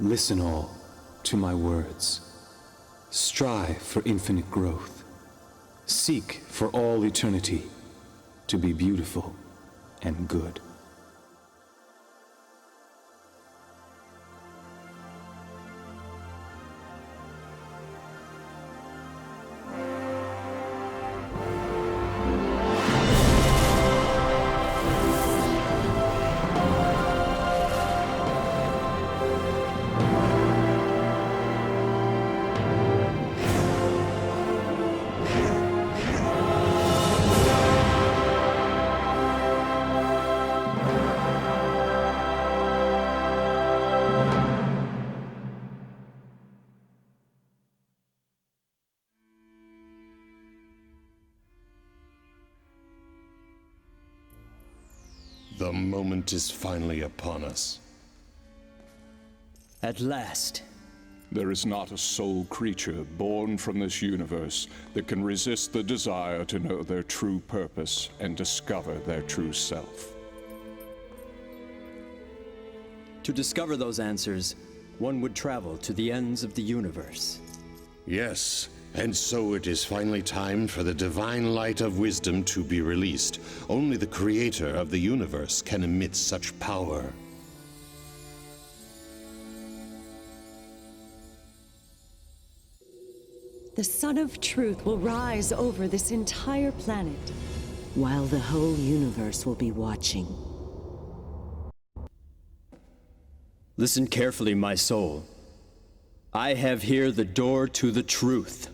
Listen all to my words. Strive for infinite growth. Seek for all eternity to be beautiful and good. The moment is finally upon us. At last. There is not a soul creature born from this universe that can resist the desire to know their true purpose and discover their true self. To discover those answers, one would travel to the ends of the universe. Yes, and so it is finally time for the divine light of wisdom to be released. Only the creator of the universe can emit such power. The sun of truth will rise over this entire planet, while the whole universe will be watching. Listen carefully, my soul. I have here the door to the truth.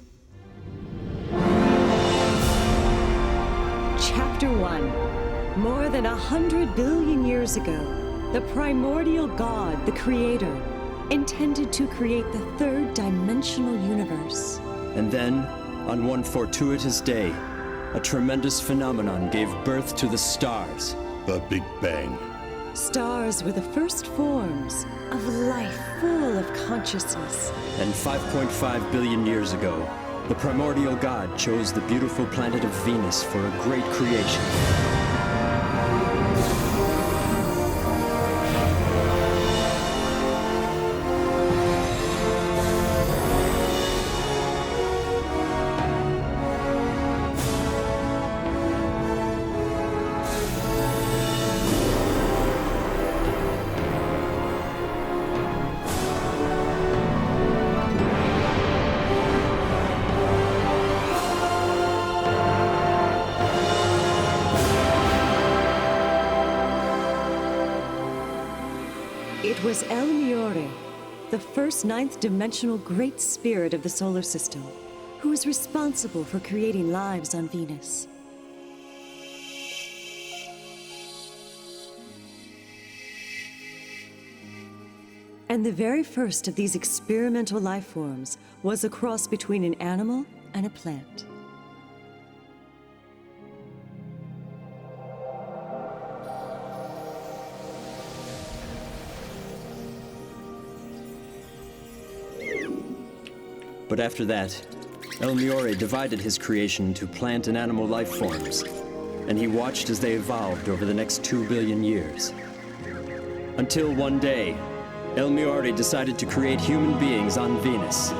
Chapter 1. More than 100 billion years ago, the primordial God, the Creator, intended to create the third-dimensional universe. And then, on one fortuitous day, a tremendous phenomenon gave birth to the stars. The Big Bang. Stars were the first forms of life full of consciousness. And 5.5 billion years ago, the primordial God chose the beautiful planet of Venus for a great creation. It was El Miore, the first ninth-dimensional great spirit of the solar system, who was responsible for creating lives on Venus. And the very first of these experimental life forms was a cross between an animal and a plant. But after that, El Miore divided his creation into plant and animal life forms, and he watched as they evolved over the next 2 billion years. Until one day, El Miore decided to create human beings on Venus.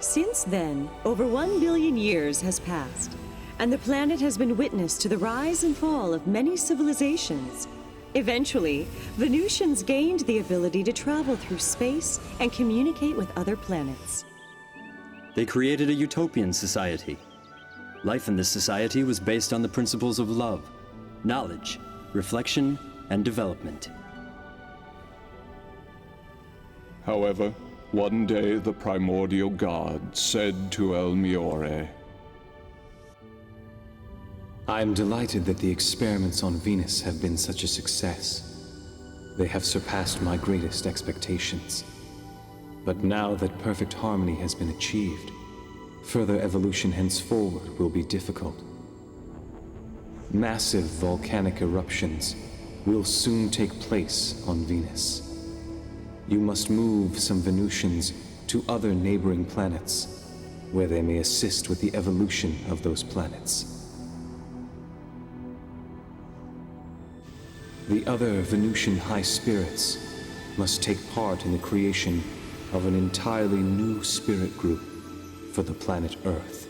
Since then, over 1 billion years has passed, and the planet has been witness to the rise and fall of many civilizations. Eventually, Venusians gained the ability to travel through space and communicate with other planets. They created a utopian society. Life in this society was based on the principles of love, knowledge, reflection, and development. However, one day the primordial God said to El Miore, I am delighted that the experiments on Venus have been such a success. They have surpassed my greatest expectations. But now that perfect harmony has been achieved, further evolution henceforward will be difficult. Massive volcanic eruptions will soon take place on Venus. You must move some Venusians to other neighboring planets, where they may assist with the evolution of those planets. The other Venusian high spirits must take part in the creation of an entirely new spirit group for the planet Earth.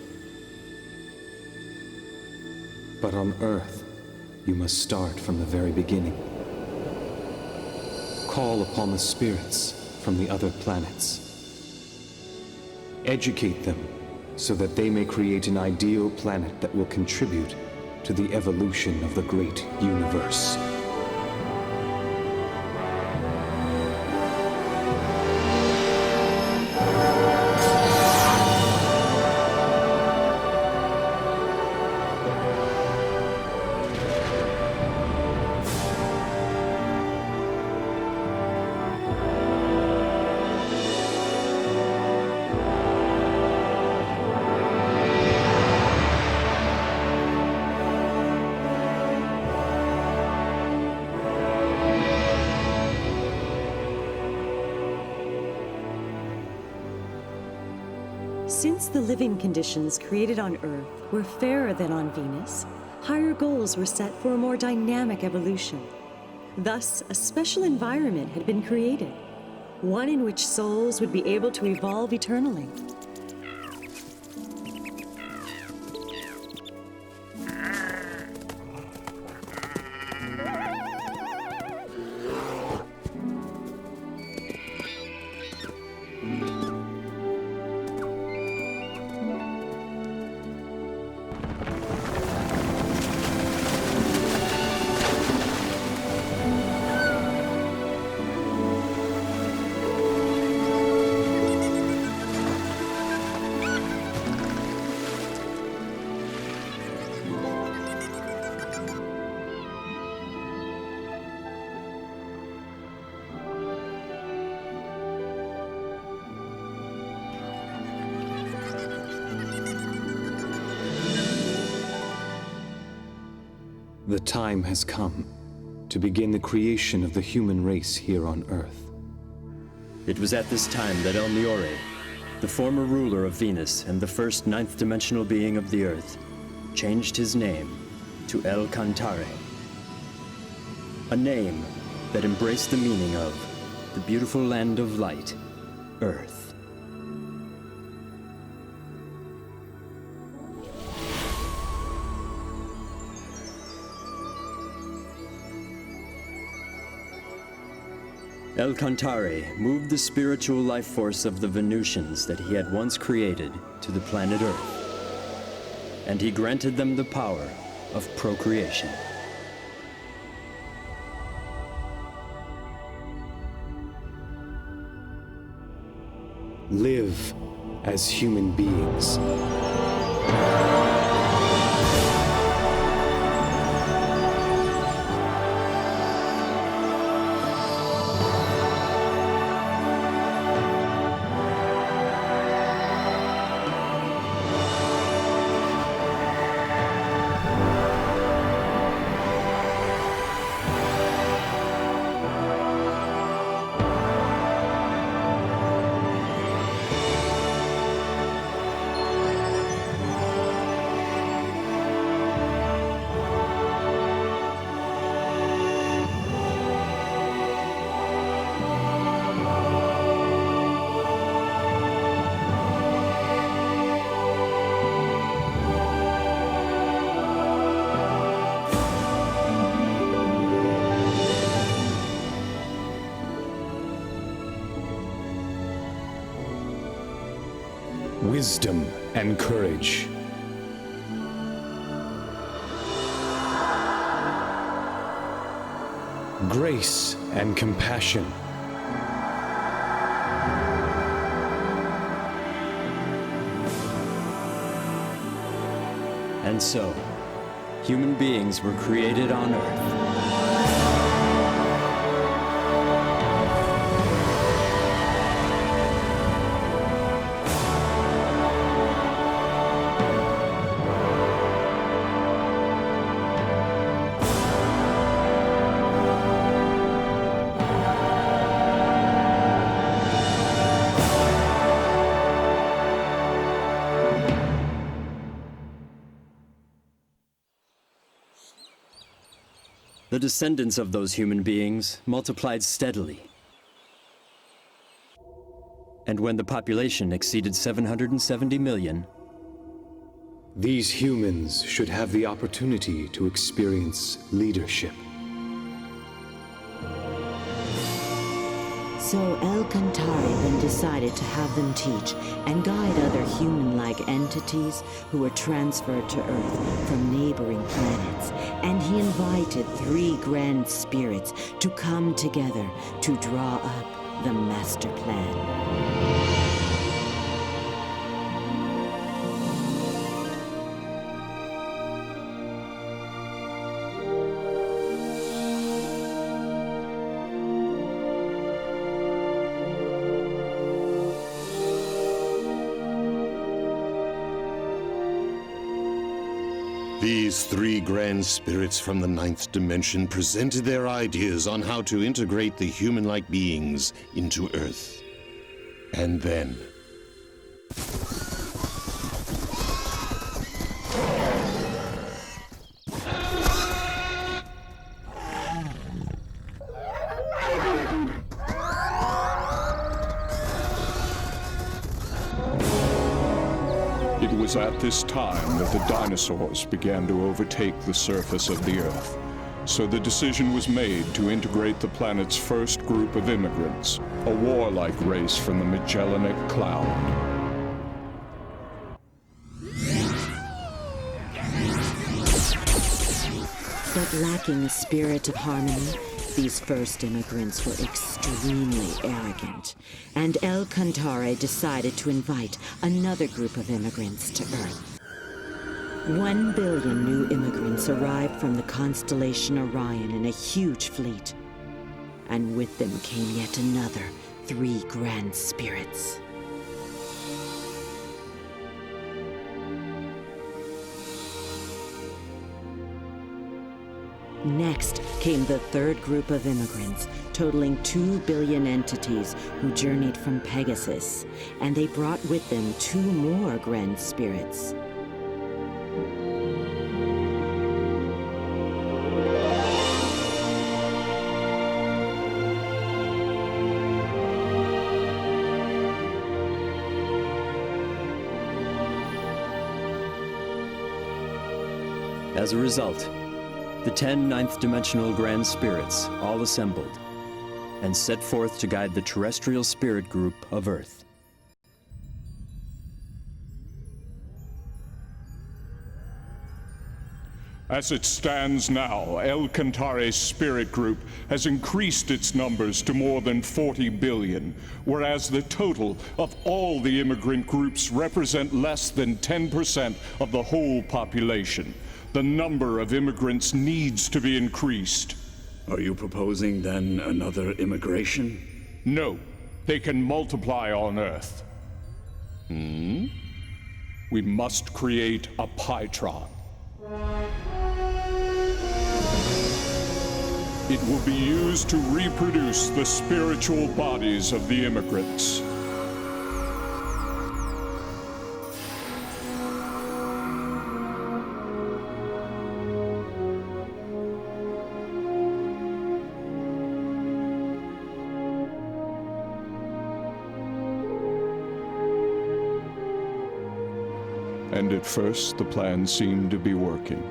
But on Earth, you must start from the very beginning. Call upon the spirits from the other planets. Educate them so that they may create an ideal planet that will contribute to the evolution of the great universe. Since the living conditions created on Earth were fairer than on Venus, higher goals were set for a more dynamic evolution. Thus, a special environment had been created, one in which souls would be able to evolve eternally. The time has come to begin the creation of the human race here on Earth. It was at this time that El Miore, the former ruler of Venus and the first ninth-dimensional being of the Earth, changed his name to El Cantare, a name that embraced the meaning of the beautiful land of light, Earth. El Cantare moved the spiritual life force of the Venusians that he had once created to the planet Earth, and he granted them the power of procreation. Live as human beings. Wisdom and courage. Grace and compassion. And so, human beings were created on Earth. The descendants of those human beings multiplied steadily. And when the population exceeded 770 million, these humans should have the opportunity to experience leadership. So Alcantara then decided to have them teach and guide other human-like entities who were transferred to Earth from neighboring planets, and he invited 3 grand spirits to come together to draw up the master plan. These 3 grand spirits from the 9th dimension presented their ideas on how to integrate the human-like beings into Earth. And then... It was at this time that the dinosaurs began to overtake the surface of the Earth. So the decision was made to integrate the planet's first group of immigrants, a warlike race from the Magellanic Cloud. But lacking a spirit of harmony, these first immigrants were extremely arrogant, and Alcantara decided to invite another group of immigrants to Earth. 1 billion new immigrants arrived from the constellation Orion in a huge fleet, and with them came yet another 3 grand spirits. Next came the 3rd group of immigrants, totaling 2 billion entities who journeyed from Pegasus, and they brought with them 2 more grand spirits. as a result, the 10 ninth-dimensional grand spirits all assembled and set forth to guide the terrestrial spirit group of Earth. As it stands now, Alcantare's spirit group has increased its numbers to more than 40 billion, whereas the total of all the immigrant groups represent less than 10% of the whole population. The number of immigrants needs to be increased. Are you proposing, then, another immigration? No, they can multiply on Earth. We must create a Pytron. It will be used to reproduce the spiritual bodies of the immigrants. And at first, the plan seemed to be working.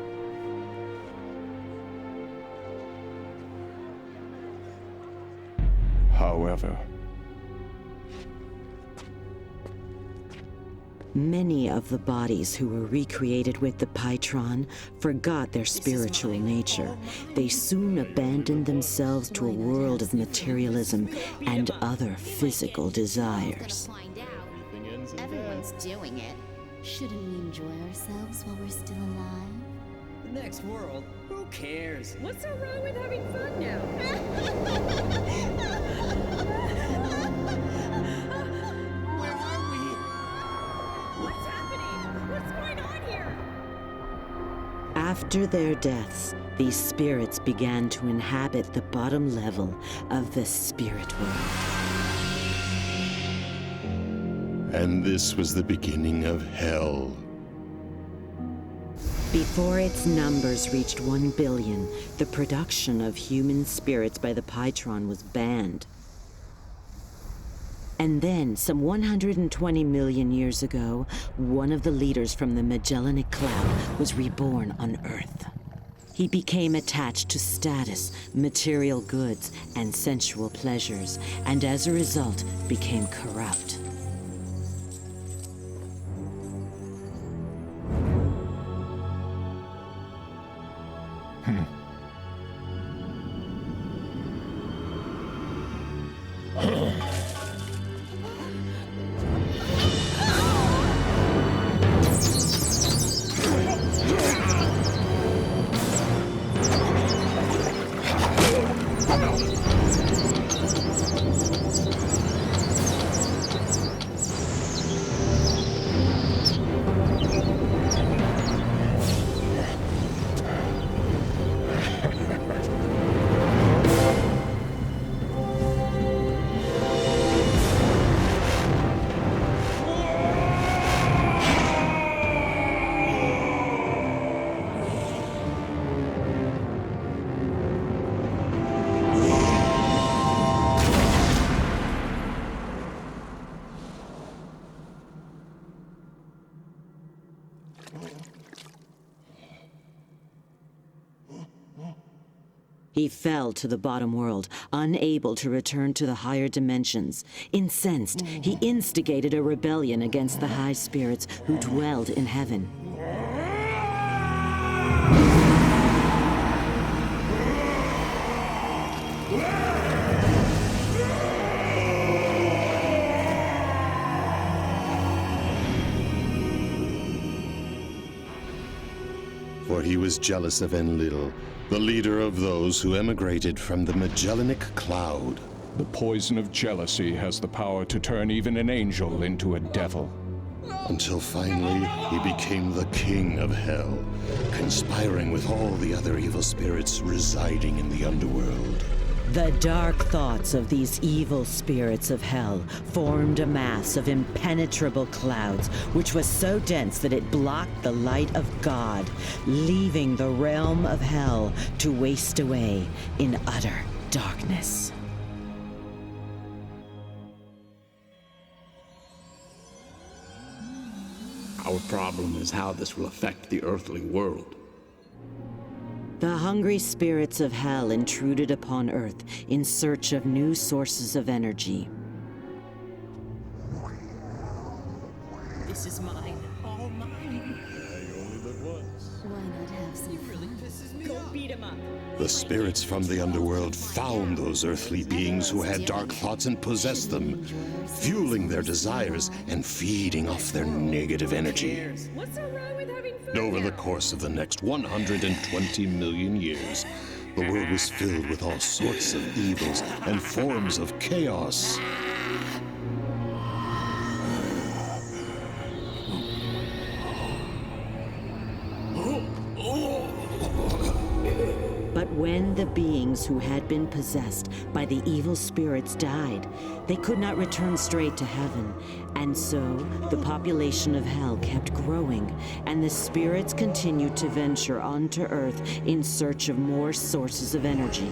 However, many of the bodies who were recreated with the Pytron forgot their spiritual nature. They soon abandoned themselves to a world of materialism and other physical desires. Everyone's doing it. Shouldn't we enjoy ourselves while we're still alive? The next world? Who cares? What's so wrong with having fun now? Where are we? What's happening? What's going on here? After their deaths, these spirits began to inhabit the bottom level of the spirit world. And this was the beginning of hell. Before its numbers reached 1 billion, the production of human spirits by the Pytron was banned. And then, some 120 million years ago, one of the leaders from the Magellanic Cloud was reborn on Earth. He became attached to status, material goods, and sensual pleasures, and as a result, became corrupt. He fell to the bottom world, unable to return to the higher dimensions. Incensed, he instigated a rebellion against the high spirits who dwelled in heaven. For he was jealous of Enlil, the leader of those who emigrated from the Magellanic Cloud. The poison of jealousy has the power to turn even an angel into a devil. Until finally, he became the king of hell, conspiring with all the other evil spirits residing in the underworld. The dark thoughts of these evil spirits of hell formed a mass of impenetrable clouds, which was so dense that it blocked the light of God, leaving the realm of hell to waste away in utter darkness. Our problem is how this will affect the earthly world. The hungry spirits of hell intruded upon Earth in search of new sources of energy. This is mine, all mine. Why not have some fun? Go beat him up. The spirits from the underworld found those earthly beings who had dark thoughts and possessed them, fueling their desires and feeding off their negative energy. What's so wrong with having fun? Over the course of the next 120 million years, the world was filled with all sorts of evils and forms of chaos. But when the beings who had been possessed by the evil spirits died, they could not return straight to heaven. And so, the population of hell kept growing, and the spirits continued to venture onto Earth in search of more sources of energy.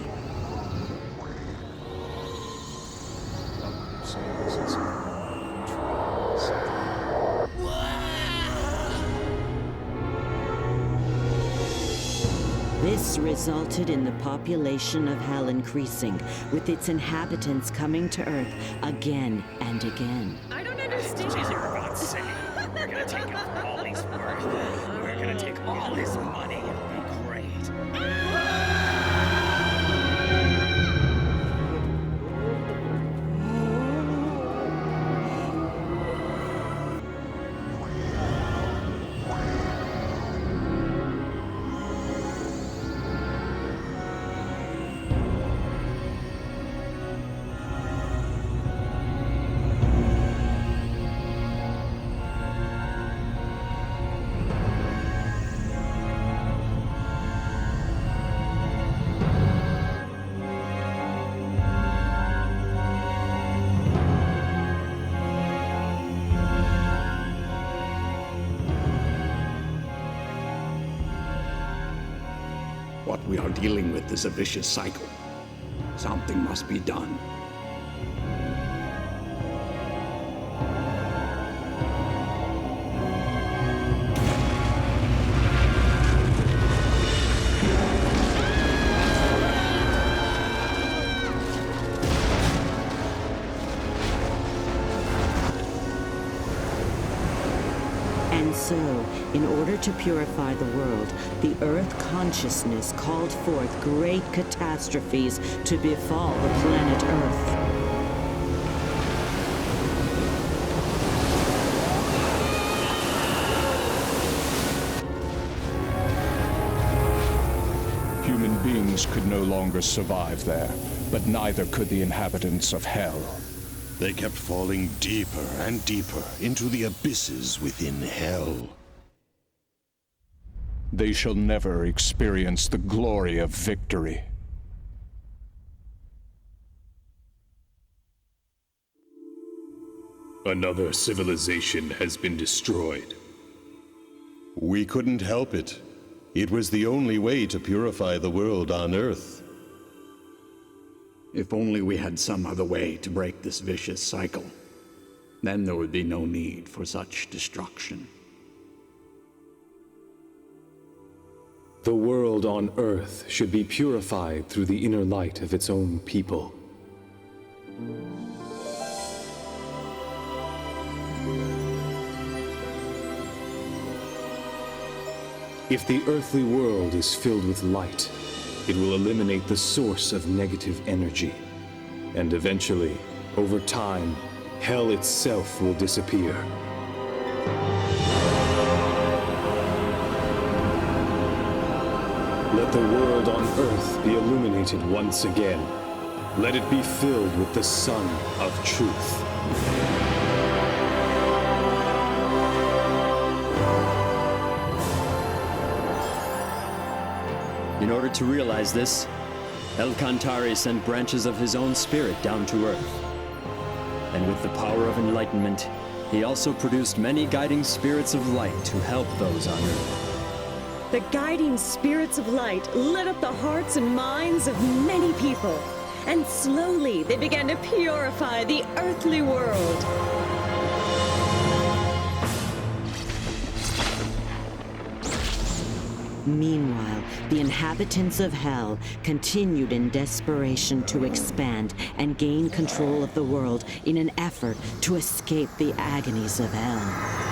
This resulted in the population of hell increasing, with its inhabitants coming to Earth again and again. I don't understand. You're about to say, we're gonna take out all his worth. We're gonna take all his money. It'll be great. We are dealing with this vicious cycle. Something must be done. And so, in order to purify the world, the Earth consciousness called forth great catastrophes to befall the planet Earth. Human beings could no longer survive there, but neither could the inhabitants of Hell. They kept falling deeper and deeper into the abysses within Hell. They shall never experience the glory of victory. Another civilization has been destroyed. We couldn't help it. It was the only way to purify the world on Earth. If only we had some other way to break this vicious cycle. Then there would be no need for such destruction. The world on Earth should be purified through the inner light of its own people. If the earthly world is filled with light, it will eliminate the source of negative energy. And eventually, over time, Hell itself will disappear. Let the world on Earth be illuminated once again. Let it be filled with the sun of truth. In order to realize this, Elcantare sent branches of his own spirit down to Earth. And with the power of enlightenment, he also produced many guiding spirits of light to help those on Earth. The guiding spirits of light lit up the hearts and minds of many people, and slowly they began to purify the earthly world. Meanwhile, the inhabitants of Hell continued in desperation to expand and gain control of the world in an effort to escape the agonies of Hell.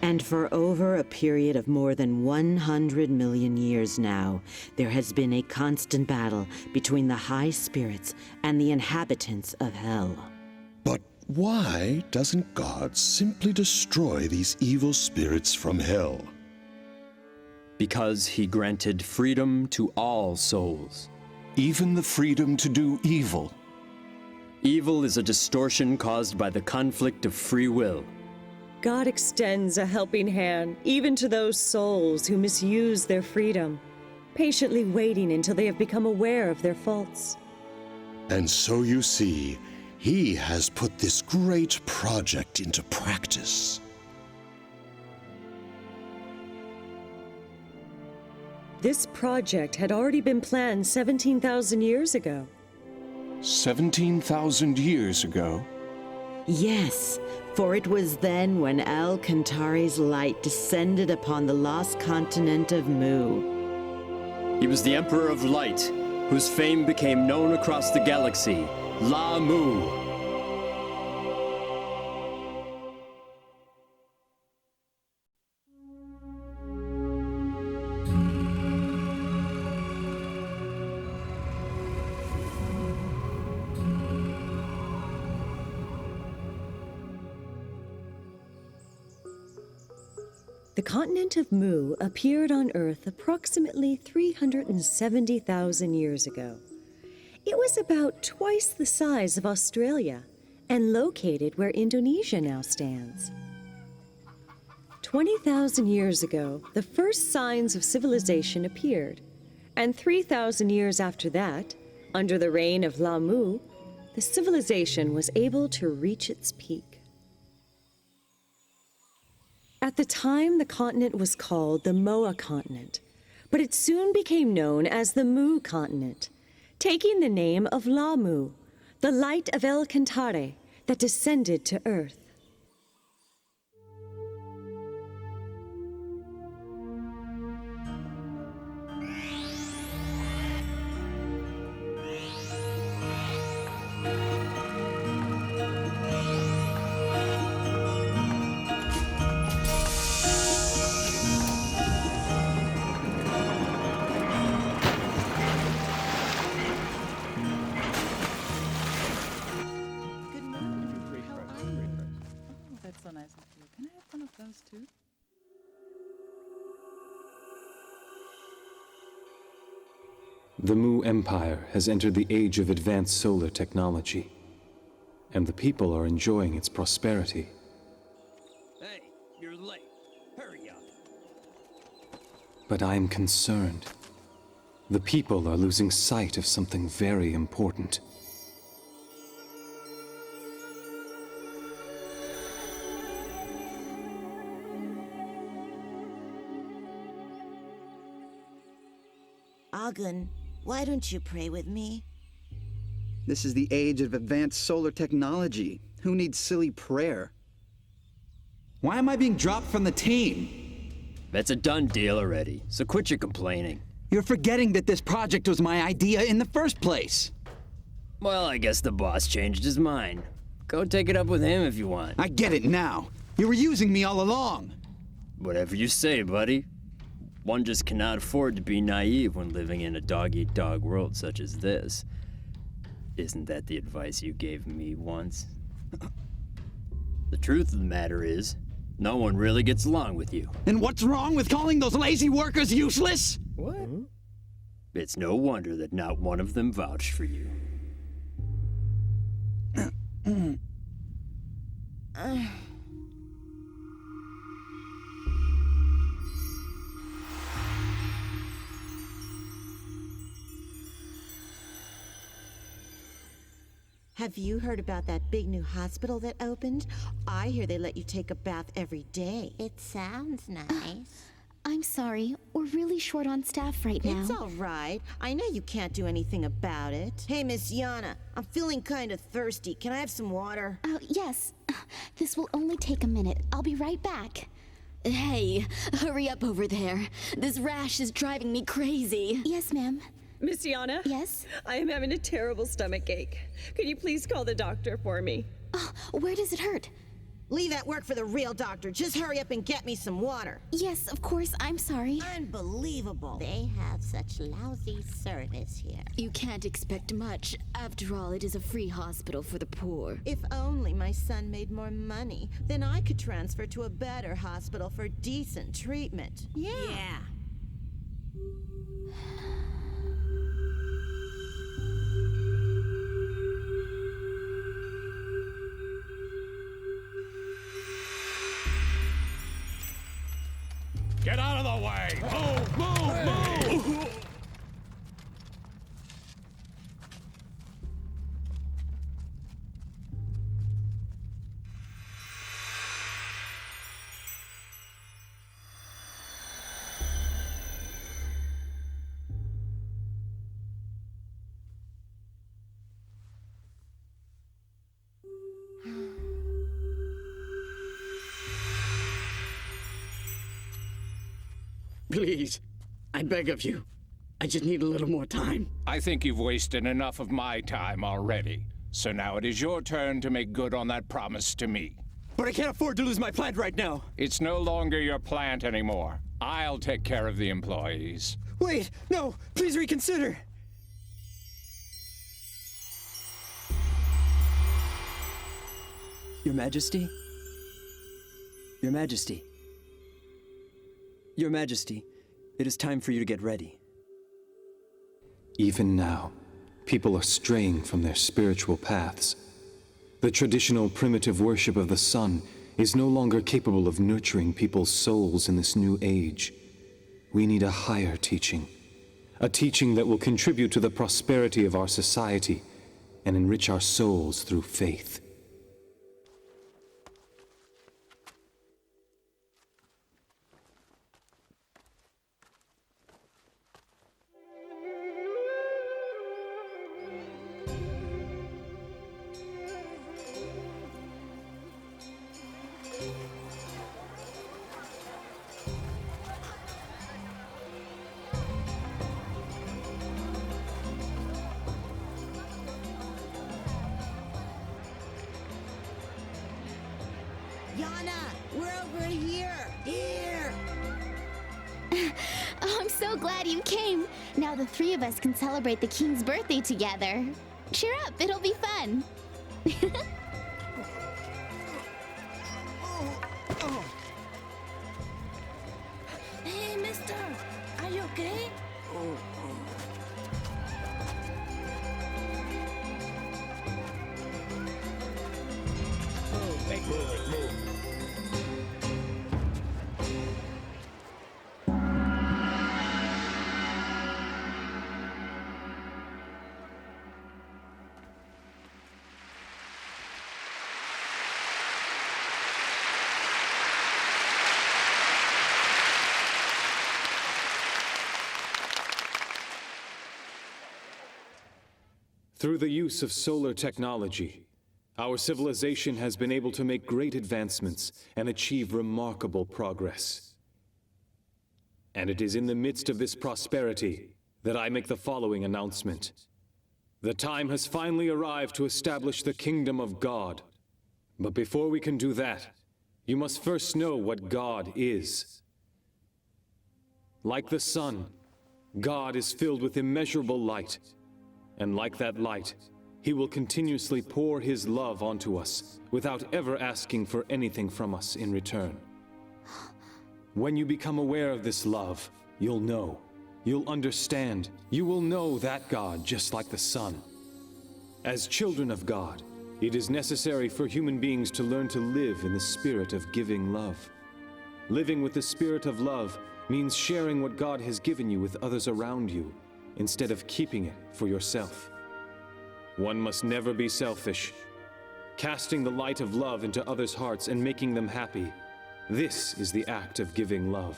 And for over a period of more than 100 million years now, there has been a constant battle between the high spirits and the inhabitants of Hell. But why doesn't God simply destroy these evil spirits from Hell? Because he granted freedom to all souls. Even the freedom to do evil. Evil is a distortion caused by the conflict of free will. God extends a helping hand even to those souls who misuse their freedom, patiently waiting until they have become aware of their faults. And so you see, He has put this great project into practice. This project had already been planned 17,000 years ago. 17,000 years ago? Yes, for it was then when Elcantare's light descended upon the lost continent of Mu. He was the Emperor of Light, whose fame became known across the galaxy, La Mu. The continent of Mu appeared on Earth approximately 370,000 years ago. It was about twice the size of Australia and located where Indonesia now stands. 20,000 years ago, the first signs of civilization appeared, and 3,000 years after that, Under the reign of Lamu, the civilization was able to reach its peak. At the time, the continent was called the Moa continent, but it soon became known as the Mu continent, taking the name of Lamu, the light of Elcantare that descended to Earth. That's so nice of you. Can I have one of those too? The Mu Empire has entered the age of advanced solar technology, and the people are enjoying its prosperity. Hey, you're late. Hurry up. But I am concerned. The people are losing sight of something very important. Agun, why don't you pray with me? This is the age of advanced solar technology. Who needs silly prayer? Why am I being dropped from the team? That's a done deal already, so quit your complaining. You're forgetting that this project was my idea in the first place. Well, I guess the boss changed his mind. Go take it up with him if you want. I get it now. You were using me all along. Whatever you say, buddy. One just cannot afford to be naive when living in a dog-eat-dog world such as this. Isn't that the advice you gave me once? The truth of the matter is, no one really gets along with you. And what's wrong with calling those lazy workers useless? What? It's no wonder that not one of them vouched for you. Have you heard about that big new hospital that opened? I hear they let you take a bath every day. It sounds nice. I'm sorry, we're really short on staff right now. It's all right. I know you can't do anything about it. Hey, Miss Yana, I'm feeling kind of thirsty. Can I have some water? Yes. This will only take a minute. I'll be right back. Hey, hurry up over there. This rash is driving me crazy. Yes, ma'am. Miss Yana? Yes? I am having a terrible stomach ache. Could you please call the doctor for me? Oh, where does it hurt? Leave that work for the real doctor. Just hurry up and get me some water. Yes, of course. I'm sorry. Unbelievable. They have such lousy service here. You can't expect much. After all, it is a free hospital for the poor. If only my son made more money, then I could transfer to a better hospital for decent treatment. Yeah. Get out of the way! Move! Move! Please, I beg of you. I just need a little more time. I think you've wasted enough of my time already. So now it is your turn to make good on that promise to me. But I can't afford to lose my plant right now. It's no longer your plant anymore. I'll take care of the employees. Wait, no, please reconsider. Your Majesty? Your Majesty? Your Majesty, it is time for you to get ready. Even now, people are straying from their spiritual paths. The traditional primitive worship of the sun is no longer capable of nurturing people's souls in this new age. We need a higher teaching, a teaching that will contribute to the prosperity of our society and enrich our souls through faith. Yana, we're over here! Here! Oh, I'm so glad you came. Now the three of us can celebrate the king's birthday together. Cheer up, it'll be fun. Hey, mister, are you okay? Through the use of solar technology, our civilization has been able to make great advancements and achieve remarkable progress. And it is in the midst of this prosperity that I make the following announcement. The time has finally arrived to establish the kingdom of God. But before we can do that, you must first know what God is. Like the sun, God is filled with immeasurable light. And like that light, He will continuously pour His love onto us without ever asking for anything from us in return. When you become aware of this love, you'll know, you'll understand, you will know that God just like the sun. As children of God, it is necessary for human beings to learn to live in the spirit of giving love. Living with the spirit of love means sharing what God has given you with others around you, instead of keeping it for yourself. One must never be selfish. Casting the light of love into others' hearts and making them happy, this is the act of giving love.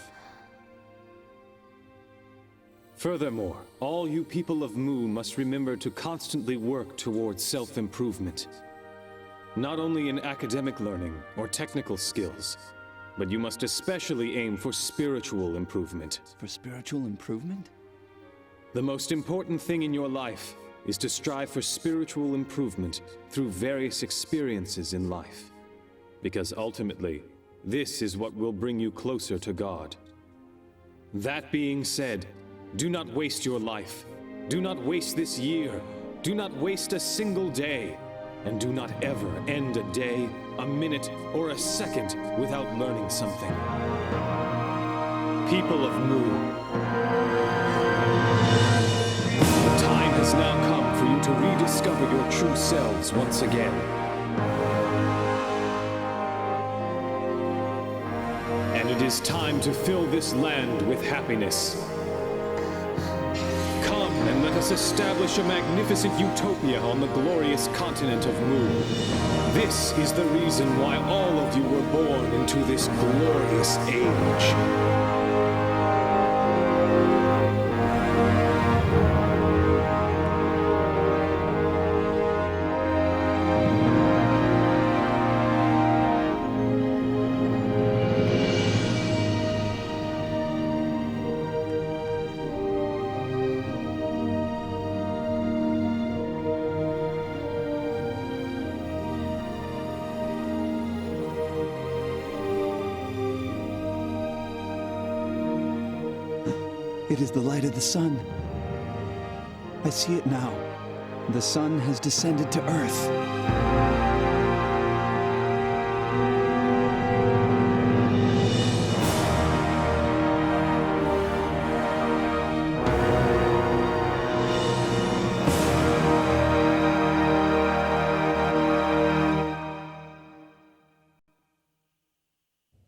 Furthermore, all you people of Mu must remember to constantly work towards self-improvement. Not only in academic learning or technical skills, but you must especially aim for spiritual improvement. For spiritual improvement? The most important thing in your life is to strive for spiritual improvement through various experiences in life. Because ultimately, this is what will bring you closer to God. That being said, do not waste your life. Do not waste this year. Do not waste a single day. And do not ever end a day, a minute, or a second without learning something. People of Mu, the time has now come for you to rediscover your true selves once again. And it is time to fill this land with happiness. Come and let us establish a magnificent utopia on the glorious continent of Mu. This is the reason why all of you were born into this glorious age. It is the light of the sun. I see it now. The sun has descended to Earth.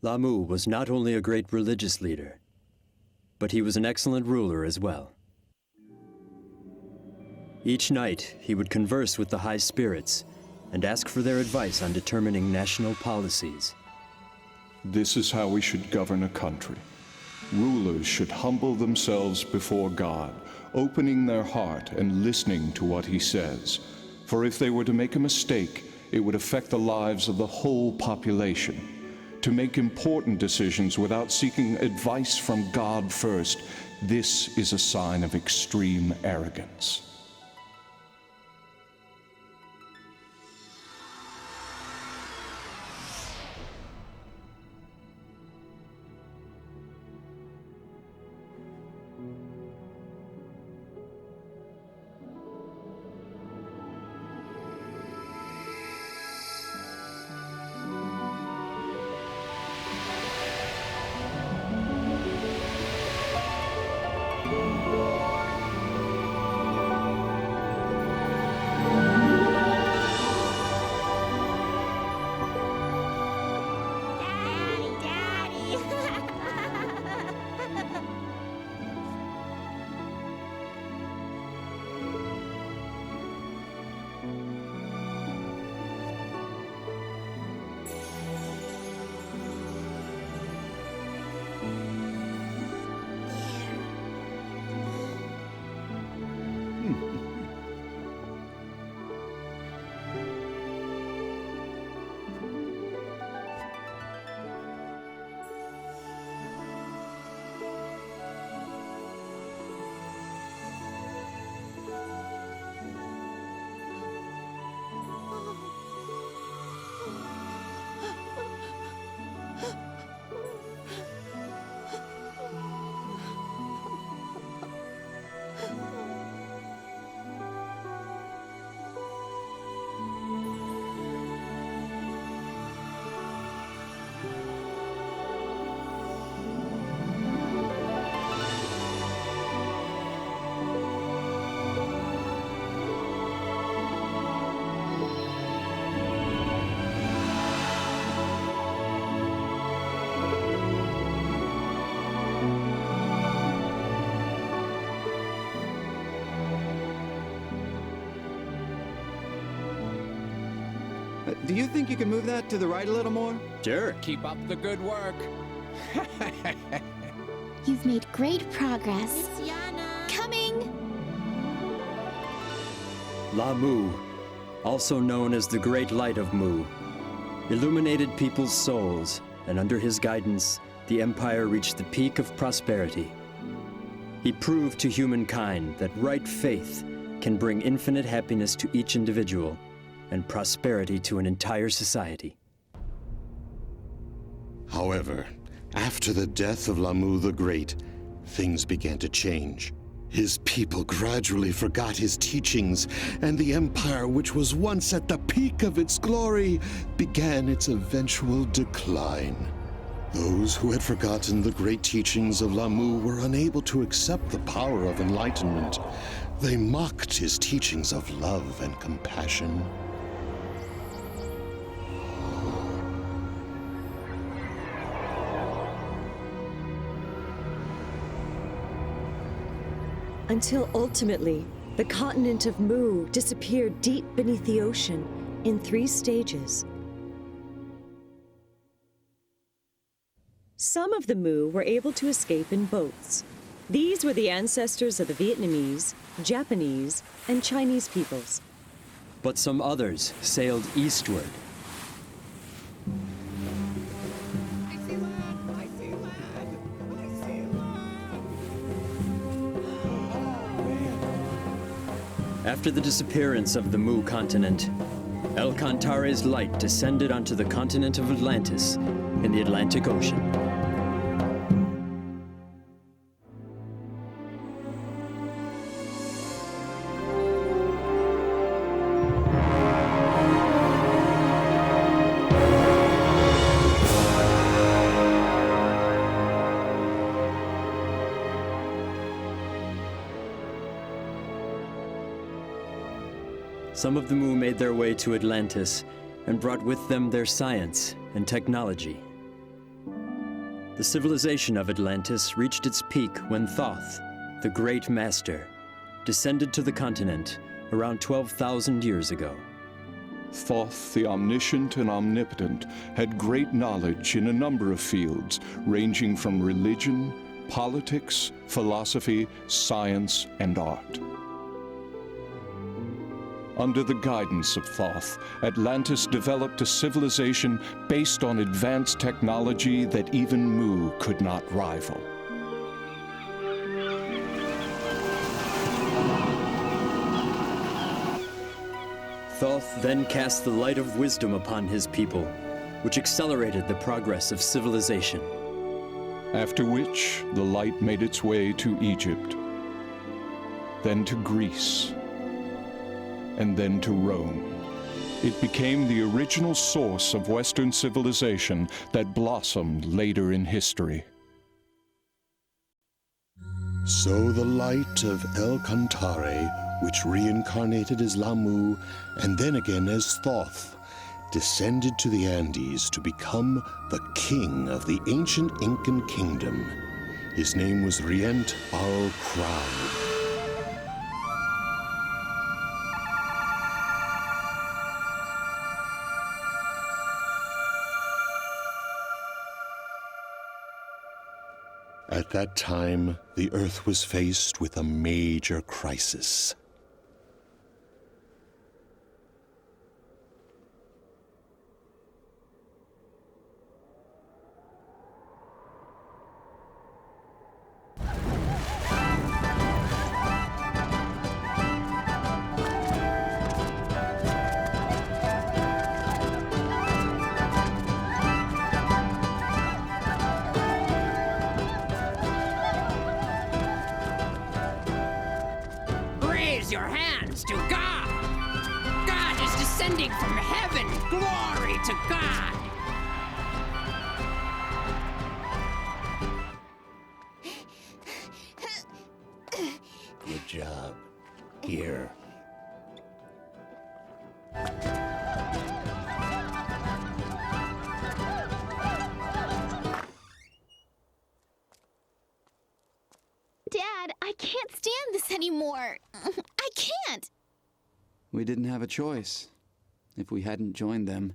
Lamu was not only a great religious leader, but he was an excellent ruler as well. Each night, he would converse with the high spirits and ask for their advice on determining national policies. This is how we should govern a country. Rulers should humble themselves before God, opening their heart and listening to what he says. For if they were to make a mistake, it would affect the lives of the whole population. To make important decisions without seeking advice from God first, this is a sign of extreme arrogance. Do you think you can move that to the right a little more? Sure. Keep up the good work. You've made great progress. Coming! La Mu, also known as the Great Light of Mu, illuminated people's souls, and under his guidance, the Empire reached the peak of prosperity. He proved to humankind that right faith can bring infinite happiness to each individual and prosperity to an entire society. However, after the death of Lamu the Great, things began to change. His people gradually forgot his teachings, and the empire, which was once at the peak of its glory, began its eventual decline. Those who had forgotten the great teachings of Lamu were unable to accept the power of enlightenment. They mocked his teachings of love and compassion. Until ultimately, the continent of Mu disappeared deep beneath the ocean in 3 stages. Some of the Mu were able to escape in boats. These were the ancestors of the Vietnamese, Japanese, and Chinese peoples. But some others sailed eastward. After the disappearance of the Mu continent, Incontrare's light descended onto the continent of Atlantis in the Atlantic Ocean. Some of the Mu made their way to Atlantis and brought with them their science and technology. The civilization of Atlantis reached its peak when Thoth, the Great Master, descended to the continent around 12,000 years ago. Thoth, the omniscient and omnipotent, had great knowledge in a number of fields, ranging from religion, politics, philosophy, science, and art. Under the guidance of Thoth, Atlantis developed a civilization based on advanced technology that even Mu could not rival. Thoth then cast the light of wisdom upon his people, which accelerated the progress of civilization. After which, the light made its way to Egypt, then to Greece, and then to Rome. It became the original source of Western civilization that blossomed later in history. So the light of incontrare, which reincarnated as Lamu and then again as Thoth, descended to the Andes to become the king of the ancient Incan kingdom. His name was Rient al Crowd. At that time, the Earth was faced with a major crisis. Raise your hands to God! God is descending from heaven! Glory to God! Good job. Here. Dad, I can't stand this anymore. I can't. We didn't have a choice. If we hadn't joined them,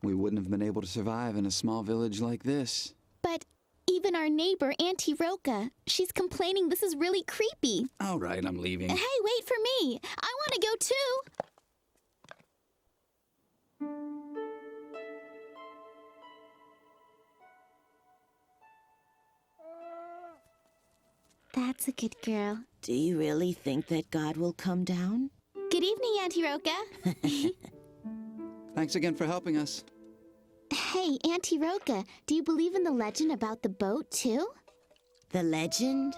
we wouldn't have been able to survive in a small village like this. But even our neighbor, Auntie Roca, she's complaining this is really creepy. All right, I'm leaving. Hey, wait for me. I want to go too. That's a good girl. Do you really think that God will come down? Good evening, Auntie Roca. Thanks again for helping us. Hey, Auntie Roca, do you believe in the legend about the boat, too? The legend?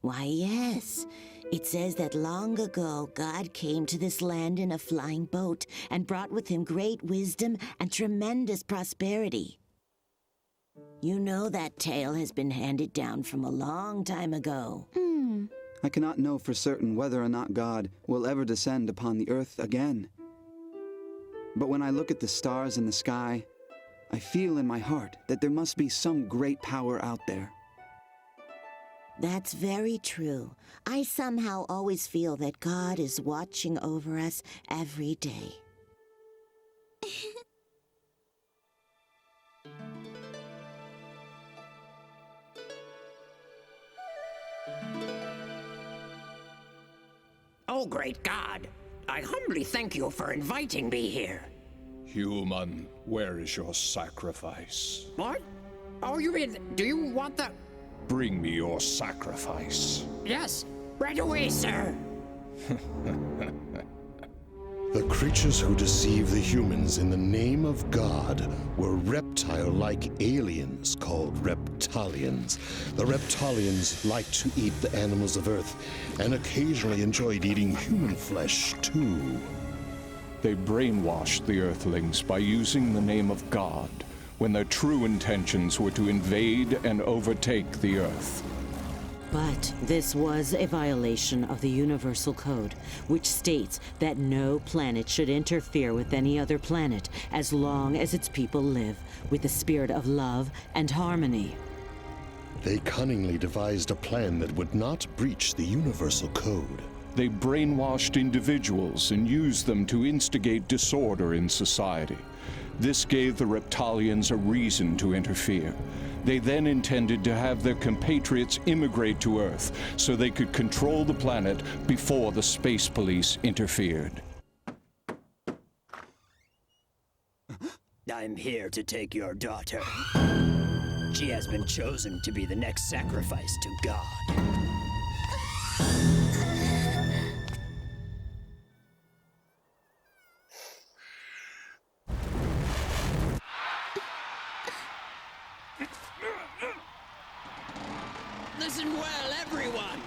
Why, yes. It says that long ago, God came to this land in a flying boat and brought with him great wisdom and tremendous prosperity. You know that tale has been handed down from a long time ago. I cannot know for certain whether or not God will ever descend upon the earth again. But when I look at the stars in the sky, I feel in my heart that there must be some great power out there. That's very true. I somehow always feel that God is watching over us every day. Oh, great God! I humbly thank you for inviting me here. Human, where is your sacrifice? What? Oh, you mean, do you want the... Bring me your sacrifice. Yes, right away, sir. The creatures who deceive the humans in the name of God were reptile-like aliens called reptilians. The reptilians liked to eat the animals of Earth and occasionally enjoyed eating human flesh, too. They brainwashed the Earthlings by using the name of God, when their true intentions were to invade and overtake the Earth. But this was a violation of the Universal Code, which states that no planet should interfere with any other planet as long as its people live with a spirit of love and harmony. They cunningly devised a plan that would not breach the Universal Code. They brainwashed individuals and used them to instigate disorder in society. This gave the Reptilians a reason to interfere. They then intended to have their compatriots immigrate to Earth so they could control the planet before the space police interfered. I'm here to take your daughter. She has been chosen to be the next sacrifice to God. Listen well, everyone!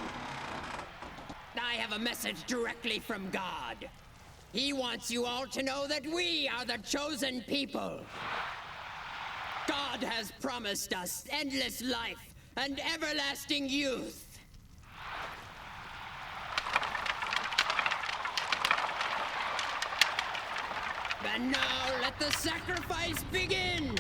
I have a message directly from God. He wants you all to know that we are the chosen people. God has promised us endless life and everlasting youth. And now let the sacrifice begin!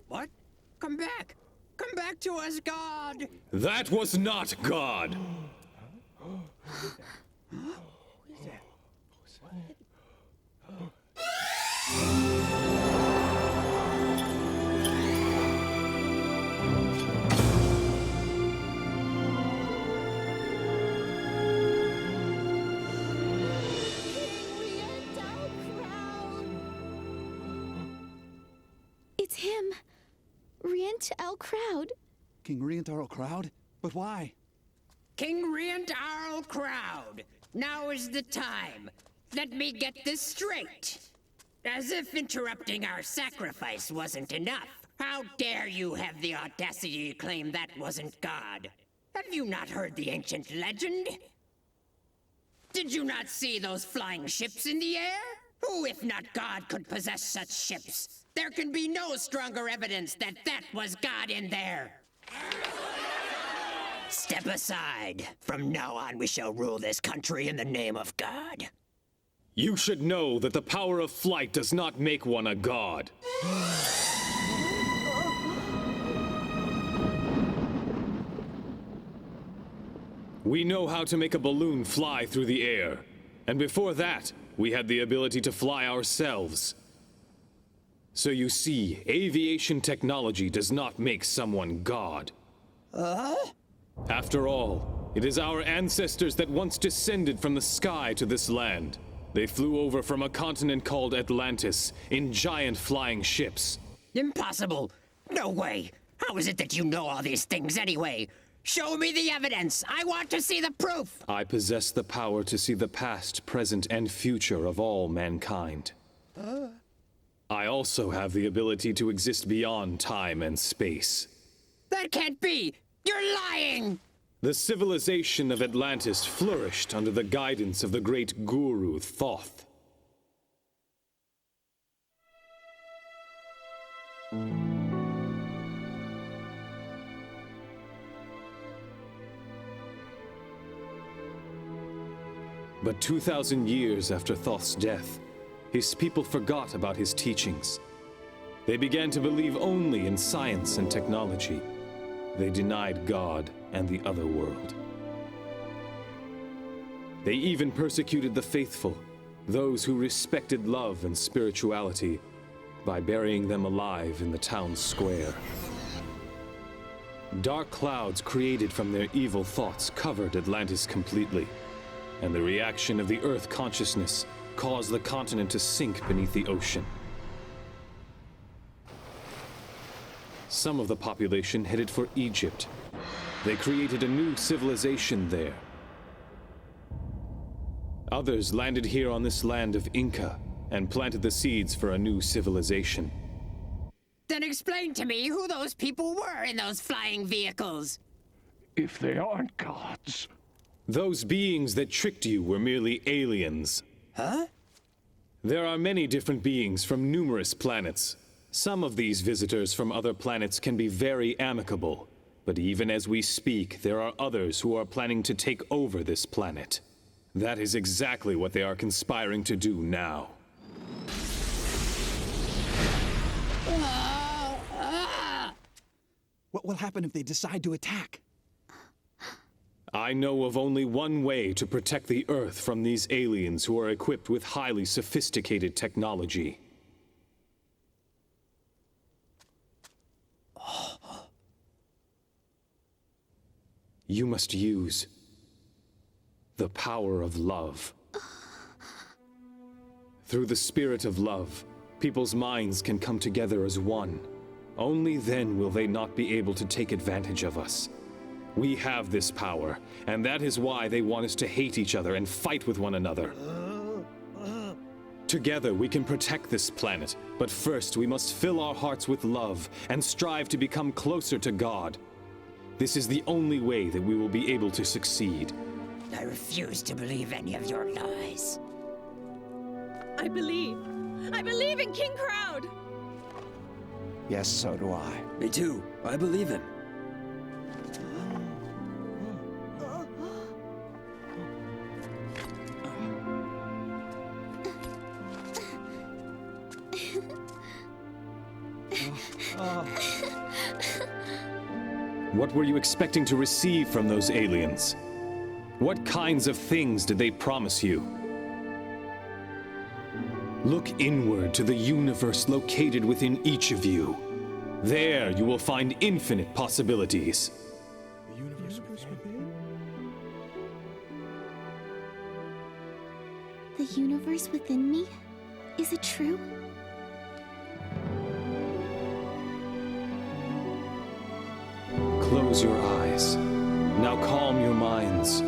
What? Come back! Come back to us, God! That was not God! It's him. Rient El Crowd. King Rient El Crowd? But why? King Rient El Crowd! Now is the time. Let me get this straight. As if interrupting our sacrifice wasn't enough. How dare you have the audacity to claim that wasn't God? Have you not heard the ancient legend? Did you not see those flying ships in the air? Who, if not God, could possess such ships? There can be no stronger evidence that that was God in there. Step aside. From now on, we shall rule this country in the name of God. You should know that the power of flight does not make one a god. We know how to make a balloon fly through the air. And before that, we had the ability to fly ourselves. So you see, aviation technology does not make someone God. After all, it is our ancestors that once descended from the sky to this land. They flew over from a continent called Atlantis in giant flying ships. Impossible! No way! How is it that you know all these things anyway? Show me the evidence! I want to see the proof! I possess the power to see the past, present, and future of all mankind. I also have the ability to exist beyond time and space. That can't be! You're lying! The civilization of Atlantis flourished under the guidance of the great guru Thoth. But 2,000 years after Thoth's death, his people forgot about his teachings. They began to believe only in science and technology. They denied God and the other world. They even persecuted the faithful, those who respected love and spirituality, by burying them alive in the town's square. Dark clouds created from their evil thoughts covered Atlantis completely, and the reaction of the Earth consciousness caused the continent to sink beneath the ocean. Some of the population headed for Egypt. They created a new civilization there. Others landed here on this land of Inca and planted the seeds for a new civilization. Then explain to me who those people were in those flying vehicles. If they aren't gods. Those beings that tricked you were merely aliens. Huh? There are many different beings from numerous planets. Some of these visitors from other planets can be very amicable, but even as we speak, there are others who are planning to take over this planet. That is exactly what they are conspiring to do now. What will happen if they decide to attack? I know of only one way to protect the Earth from these aliens who are equipped with highly sophisticated technology. You must use the power of love. Through the spirit of love, people's minds can come together as one. Only then will they not be able to take advantage of us. We have this power, and that is why they want us to hate each other and fight with one another. Together we can protect this planet, but first we must fill our hearts with love and strive to become closer to God. This is the only way that we will be able to succeed. I refuse to believe any of your lies. I believe. I believe in King Crowd! Yes, so do I. Me too. I believe him. What were you expecting to receive from those aliens? What kinds of things did they promise you? Look inward to the universe located within each of you. There you will find infinite possibilities. The universe within? The universe within me? Is it true? Close your eyes. Now calm your minds.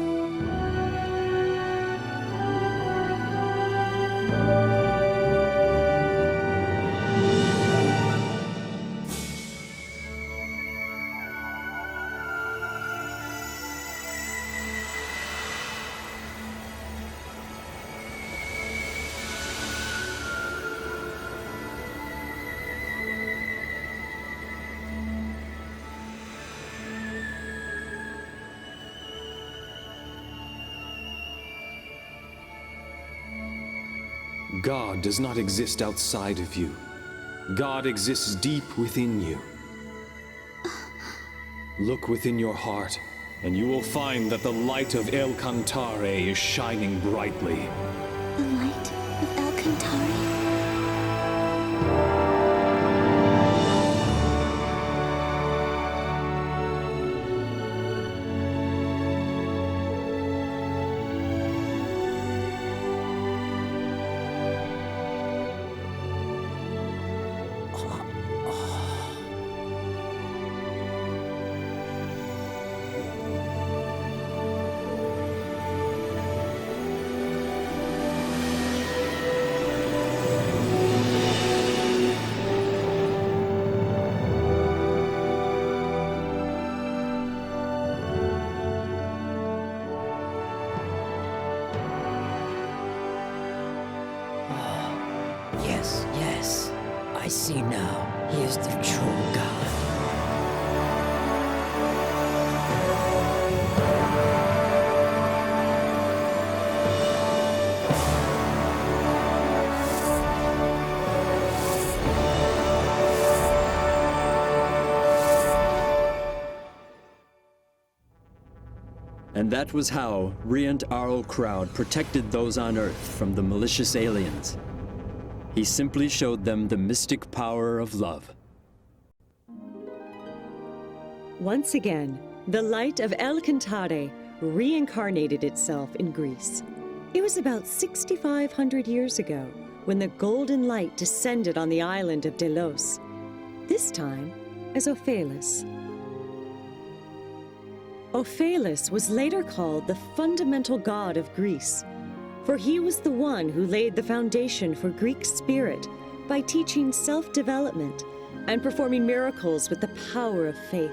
God does not exist outside of you. God exists deep within you. Look within your heart, and you will find that the light of Incontrare is shining brightly. The light of Incontrare? Yes, I see now. He is the true God. And that was how Riant Arl Crowd protected those on Earth from the malicious aliens. He simply showed them the mystic power of love. Once again, the light of El Cantare reincarnated itself in Greece. It was about 6,500 years ago when the golden light descended on the island of Delos, this time as Ophelis. Ophelis was later called the fundamental god of Greece, for he was the one who laid the foundation for Greek spirit by teaching self-development and performing miracles with the power of faith.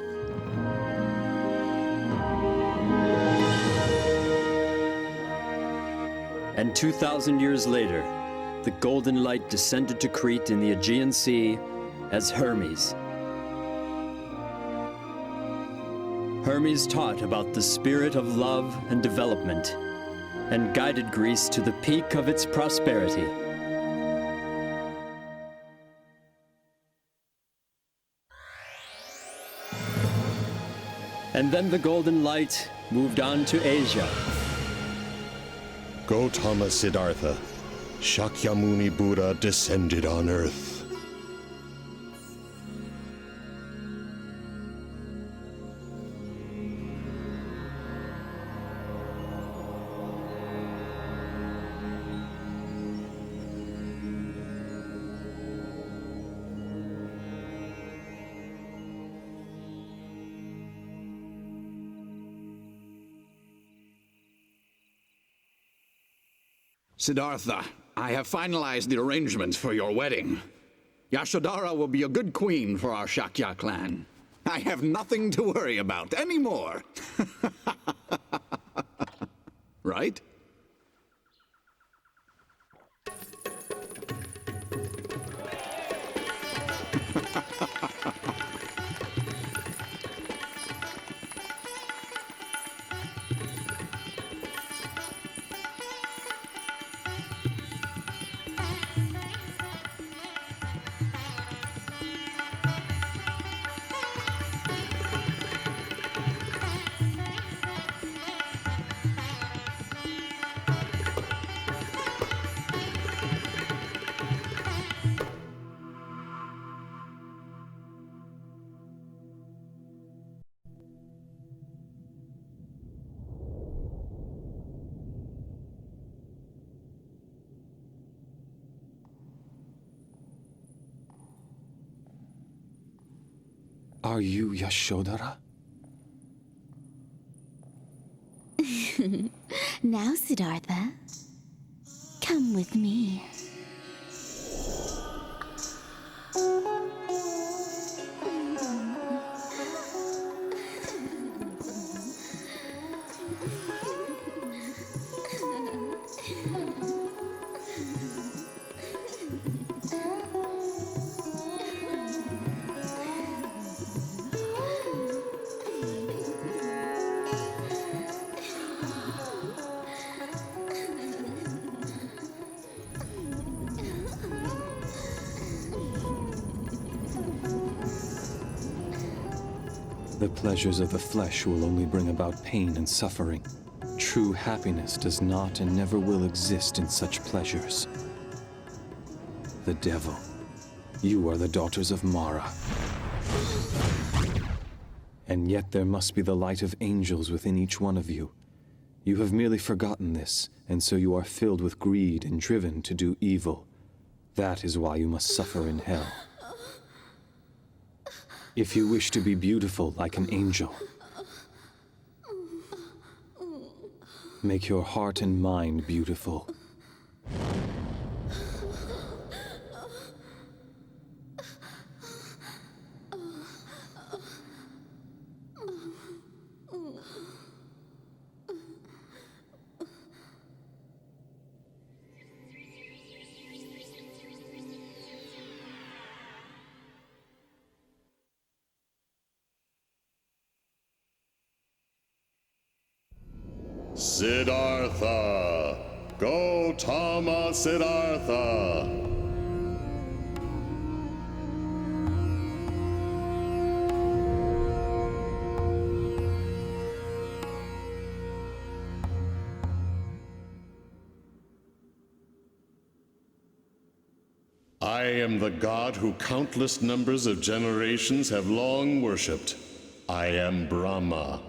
And 2,000 years later, the golden light descended to Crete in the Aegean Sea as Hermes. Hermes taught about the spirit of love and development and guided Greece to the peak of its prosperity. And then the golden light moved on to Asia. Gautama Siddhartha, Shakyamuni Buddha descended on earth. Siddhartha, I have finalized the arrangements for your wedding. Yashodhara will be a good queen for our Shakya clan. I have nothing to worry about anymore. Right? Are you Yashodhara? Now, Siddhartha, come with me. The pleasures of the flesh will only bring about pain and suffering. True happiness does not and never will exist in such pleasures. The devil. You are the daughters of Mara. And yet there must be the light of angels within each one of you. You have merely forgotten this, and so you are filled with greed and driven to do evil. That is why you must suffer in hell. If you wish to be beautiful like an angel, make your heart and mind beautiful. Siddhartha! Gautama Siddhartha! I am the god who countless numbers of generations have long worshipped. I am Brahma.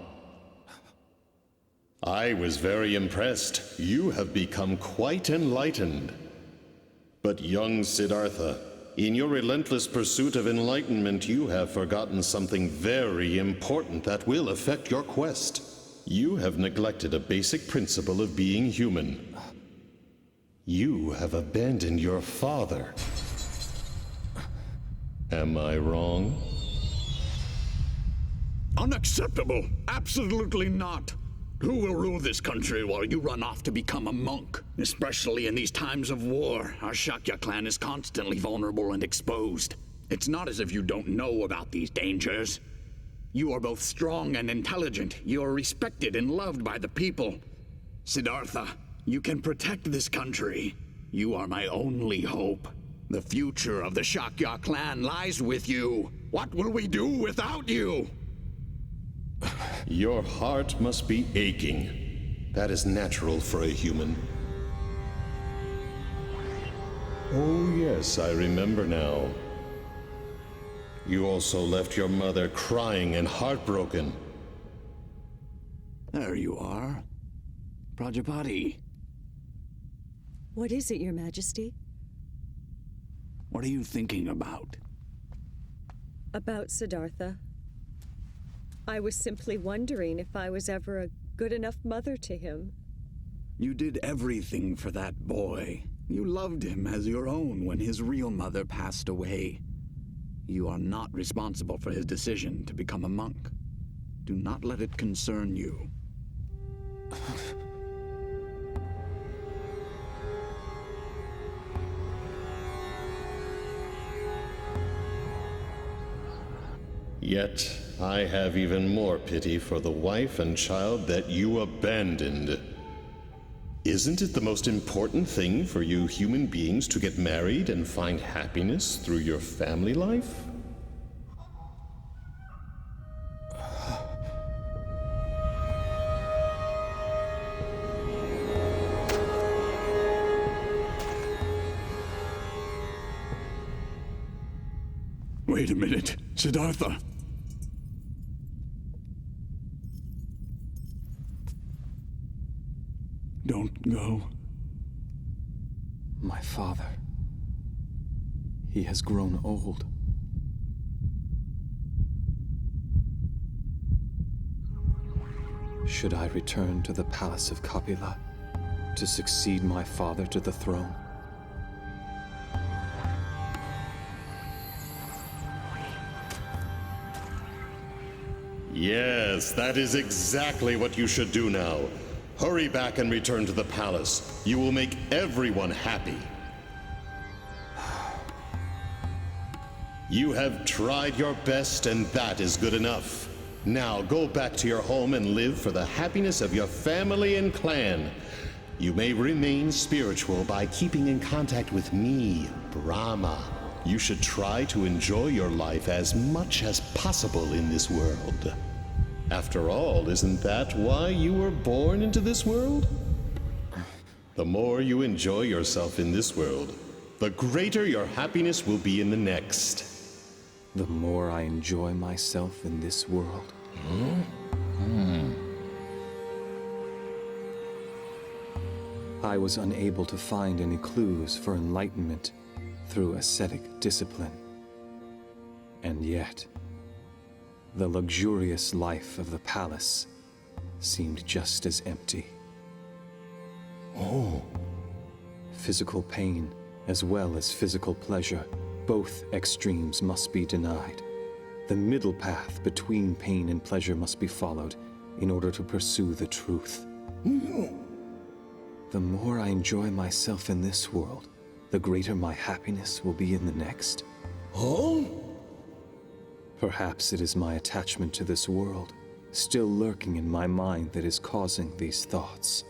I was very impressed. You have become quite enlightened. But young Siddhartha, in your relentless pursuit of enlightenment, you have forgotten something very important that will affect your quest. You have neglected a basic principle of being human. You have abandoned your father. Am I wrong? Unacceptable! Absolutely not! Who will rule this country while you run off to become a monk? Especially in these times of war, our Shakya clan is constantly vulnerable and exposed. It's not as if you don't know about these dangers. You are both strong and intelligent. You are respected and loved by the people. Siddhartha, you can protect this country. You are my only hope. The future of the Shakya clan lies with you. What will we do without you? Your heart must be aching. That is natural for a human. Oh yes, I remember now. You also left your mother crying and heartbroken. There you are. Prajapati. What is it, Your Majesty? What are you thinking about? About Siddhartha. I was simply wondering if I was ever a good enough mother to him. You did everything for that boy. You loved him as your own when his real mother passed away. You are not responsible for his decision to become a monk. Do not let it concern you. Yet, I have even more pity for the wife and child that you abandoned. Isn't it the most important thing for you human beings to get married and find happiness through your family life? Wait a minute, Siddhartha. Don't go. My father. He has grown old. Should I return to the palace of Kapila to succeed my father to the throne? Yes, that is exactly what you should do now. Hurry back and return to the palace. You will make everyone happy. You have tried your best, and that is good enough. Now go back to your home and live for the happiness of your family and clan. You may remain spiritual by keeping in contact with me, Brahma. You should try to enjoy your life as much as possible in this world. After all, isn't that why you were born into this world? The more you enjoy yourself in this world, the greater your happiness will be in the next. The more I enjoy myself in this world. I was unable to find any clues for enlightenment through ascetic discipline. And yet, the luxurious life of the palace seemed just as empty. Oh. Physical pain, as well as physical pleasure, both extremes must be denied. The middle path between pain and pleasure must be followed in order to pursue the truth. The more I enjoy myself in this world, the greater my happiness will be in the next. Oh? Perhaps it is my attachment to this world, still lurking in my mind, that is causing these thoughts.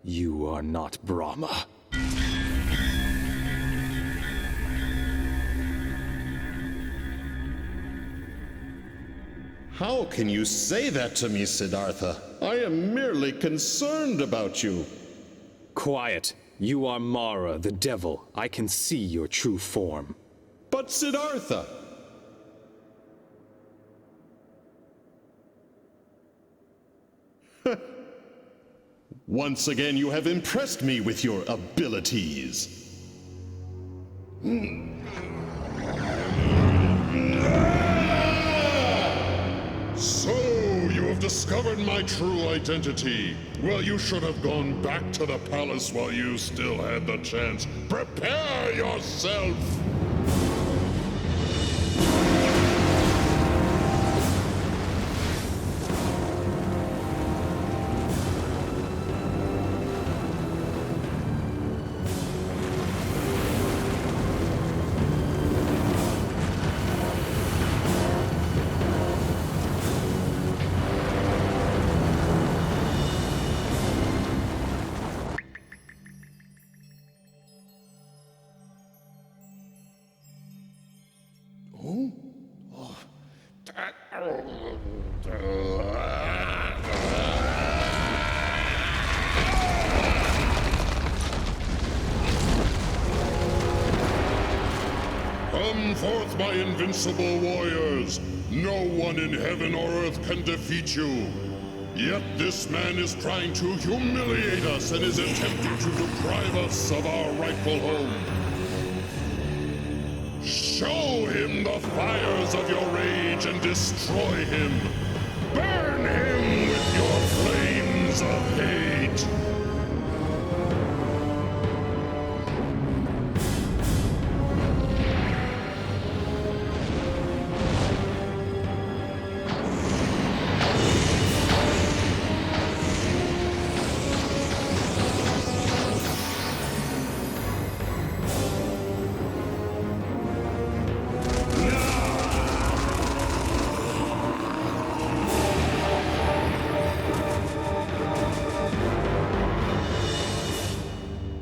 You are not Brahma. How can you say that to me, Siddhartha? I am merely concerned about you. Quiet. You are Mara, the devil. I can see your true form. But Siddhartha! Once again, you have impressed me with your abilities. So, you have discovered my true identity. Well, you should have gone back to the palace while you still had the chance. Prepare yourself! Come forth, my invincible warriors! No one in heaven or earth can defeat you! Yet this man is trying to humiliate us and is attempting to deprive us of our rightful home. Show him the fires of your rage and destroy him! Burn him with your flames of hate!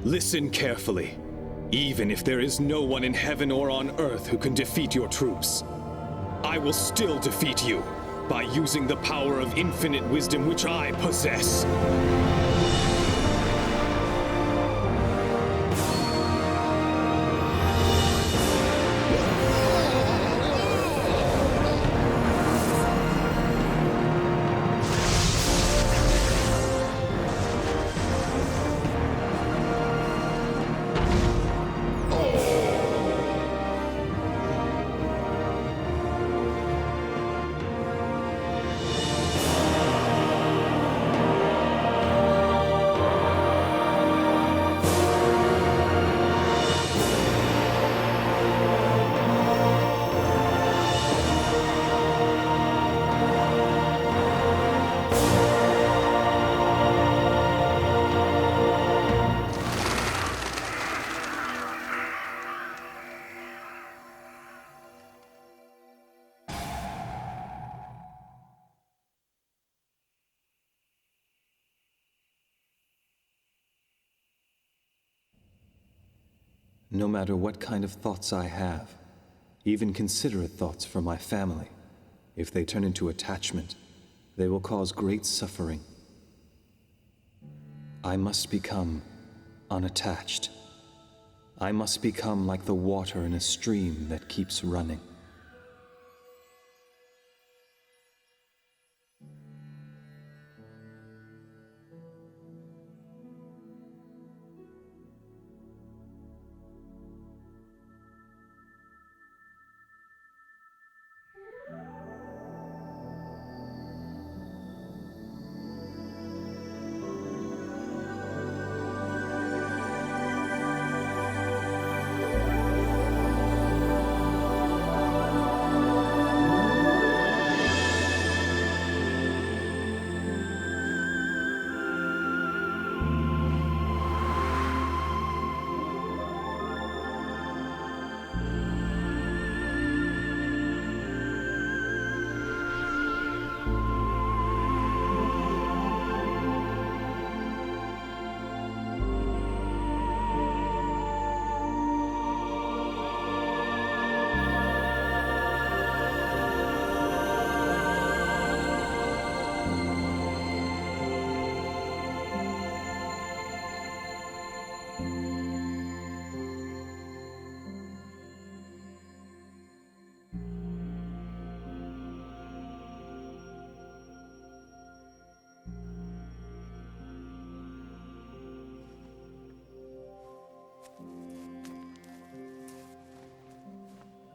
Listen carefully. Even if there is no one in heaven or on earth who can defeat your troops, I will still defeat you by using the power of infinite wisdom which I possess. No matter what kind of thoughts I have, even considerate thoughts for my family, if they turn into attachment, they will cause great suffering. I must become unattached. I must become like the water in a stream that keeps running.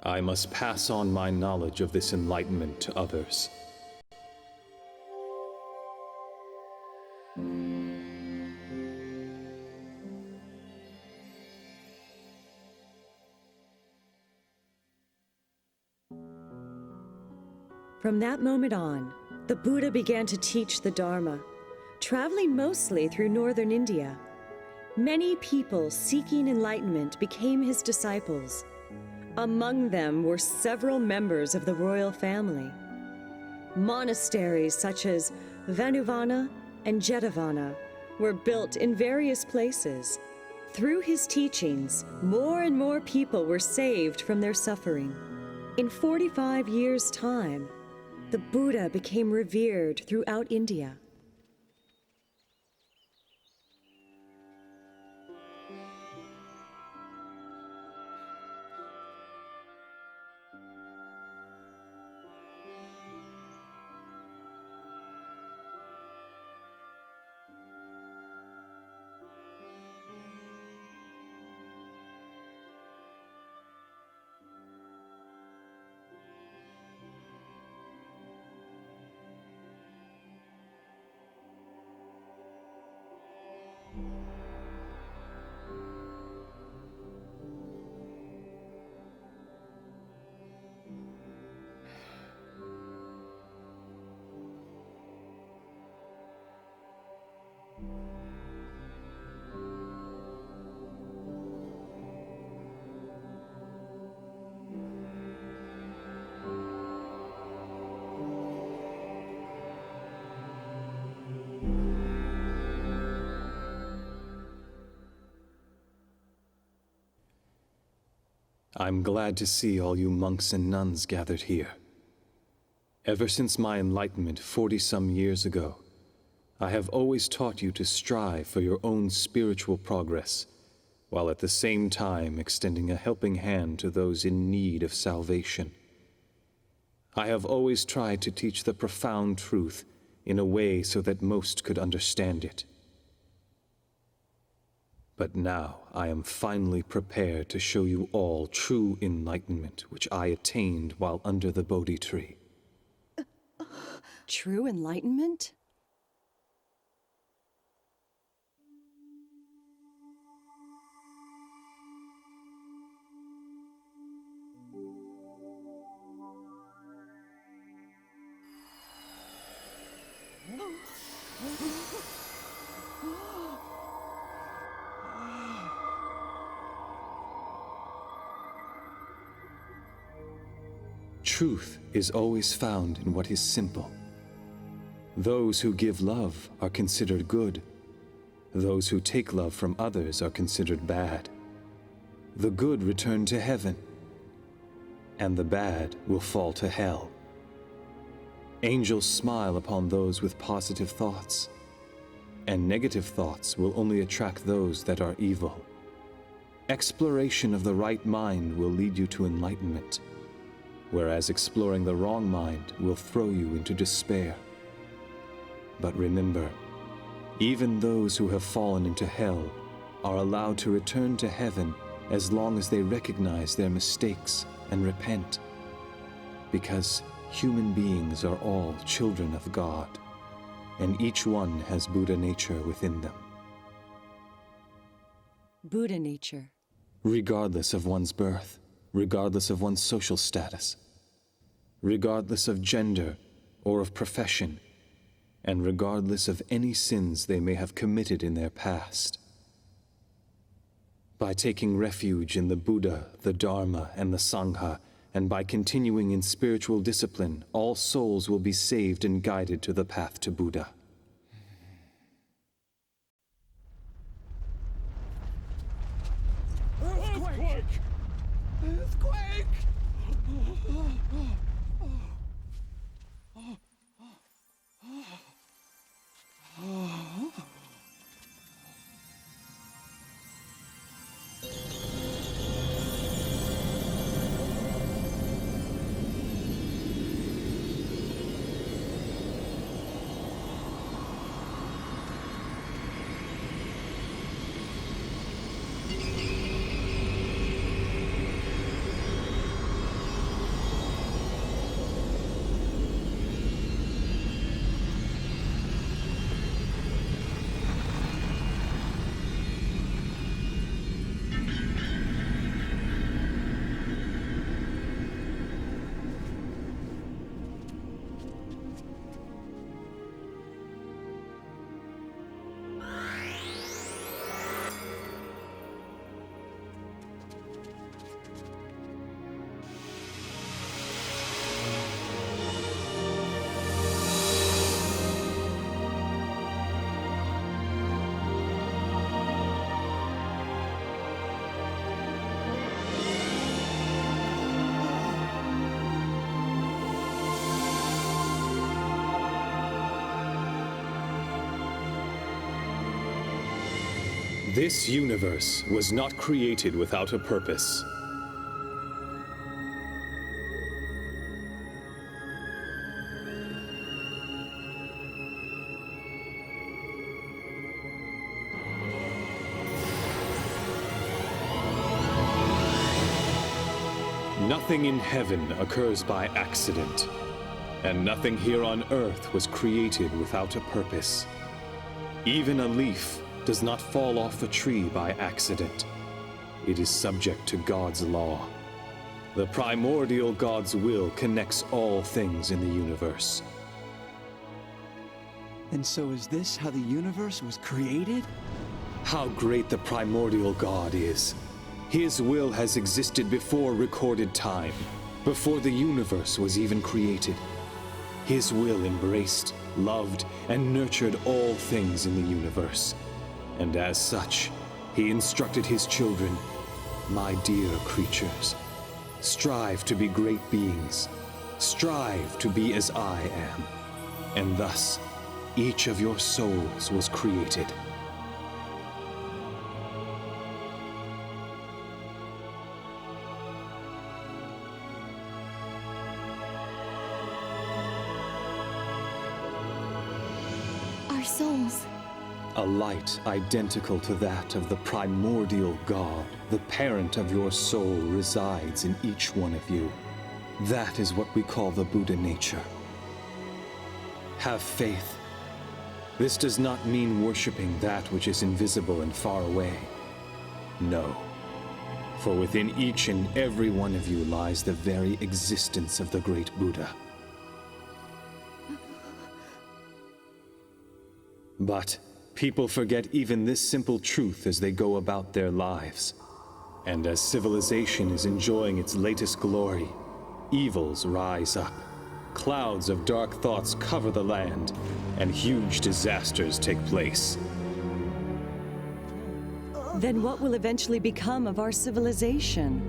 I must pass on my knowledge of this enlightenment to others. From that moment on, the Buddha began to teach the Dharma, traveling mostly through northern India. Many people seeking enlightenment became his disciples. Among them were several members of the royal family. Monasteries such as Vanuvana and Jetavana were built in various places. Through his teachings, more and more people were saved from their suffering. In 45 years' time, the Buddha became revered throughout India. I'm glad to see all you monks and nuns gathered here. Ever since my enlightenment 40-some years ago, I have always taught you to strive for your own spiritual progress, while at the same time extending a helping hand to those in need of salvation. I have always tried to teach the profound truth in a way so that most could understand it. But now I am finally prepared to show you all true enlightenment, which I attained while under the Bodhi tree. True enlightenment? Truth is always found in what is simple. Those who give love are considered good. Those who take love from others are considered bad. The good return to heaven, and the bad will fall to hell. Angels smile upon those with positive thoughts, and negative thoughts will only attract those that are evil. Exploration of the right mind will lead you to enlightenment, whereas exploring the wrong mind will throw you into despair. But remember, even those who have fallen into hell are allowed to return to heaven as long as they recognize their mistakes and repent, because human beings are all children of God, and each one has Buddha nature within them. Buddha nature. Regardless of one's birth, regardless of one's social status, regardless of gender or of profession, and regardless of any sins they may have committed in their past. By taking refuge in the Buddha, the Dharma, and the Sangha, and by continuing in spiritual discipline, all souls will be saved and guided to the path to Buddha. Earthquake! Earthquake! This universe was not created without a purpose. Nothing in heaven occurs by accident, and nothing here on earth was created without a purpose. Even a leaf does not fall off a tree by accident. It is subject to God's law. The primordial God's will connects all things in the universe. And so is this how the universe was created? How great the primordial God is. His will has existed before recorded time, before the universe was even created. His will embraced, loved, and nurtured all things in the universe. And as such, he instructed his children, "My dear creatures, strive to be great beings. Strive to be as I am." And thus, each of your souls was created. Our souls. A light identical to that of the primordial God, the parent of your soul, resides in each one of you. That is what we call the Buddha nature. Have faith. This does not mean worshiping that which is invisible and far away. No. For within each and every one of you lies the very existence of the great Buddha. But people forget even this simple truth as they go about their lives. And as civilization is enjoying its latest glory, evils rise up. Clouds of dark thoughts cover the land, and huge disasters take place. Then what will eventually become of our civilization?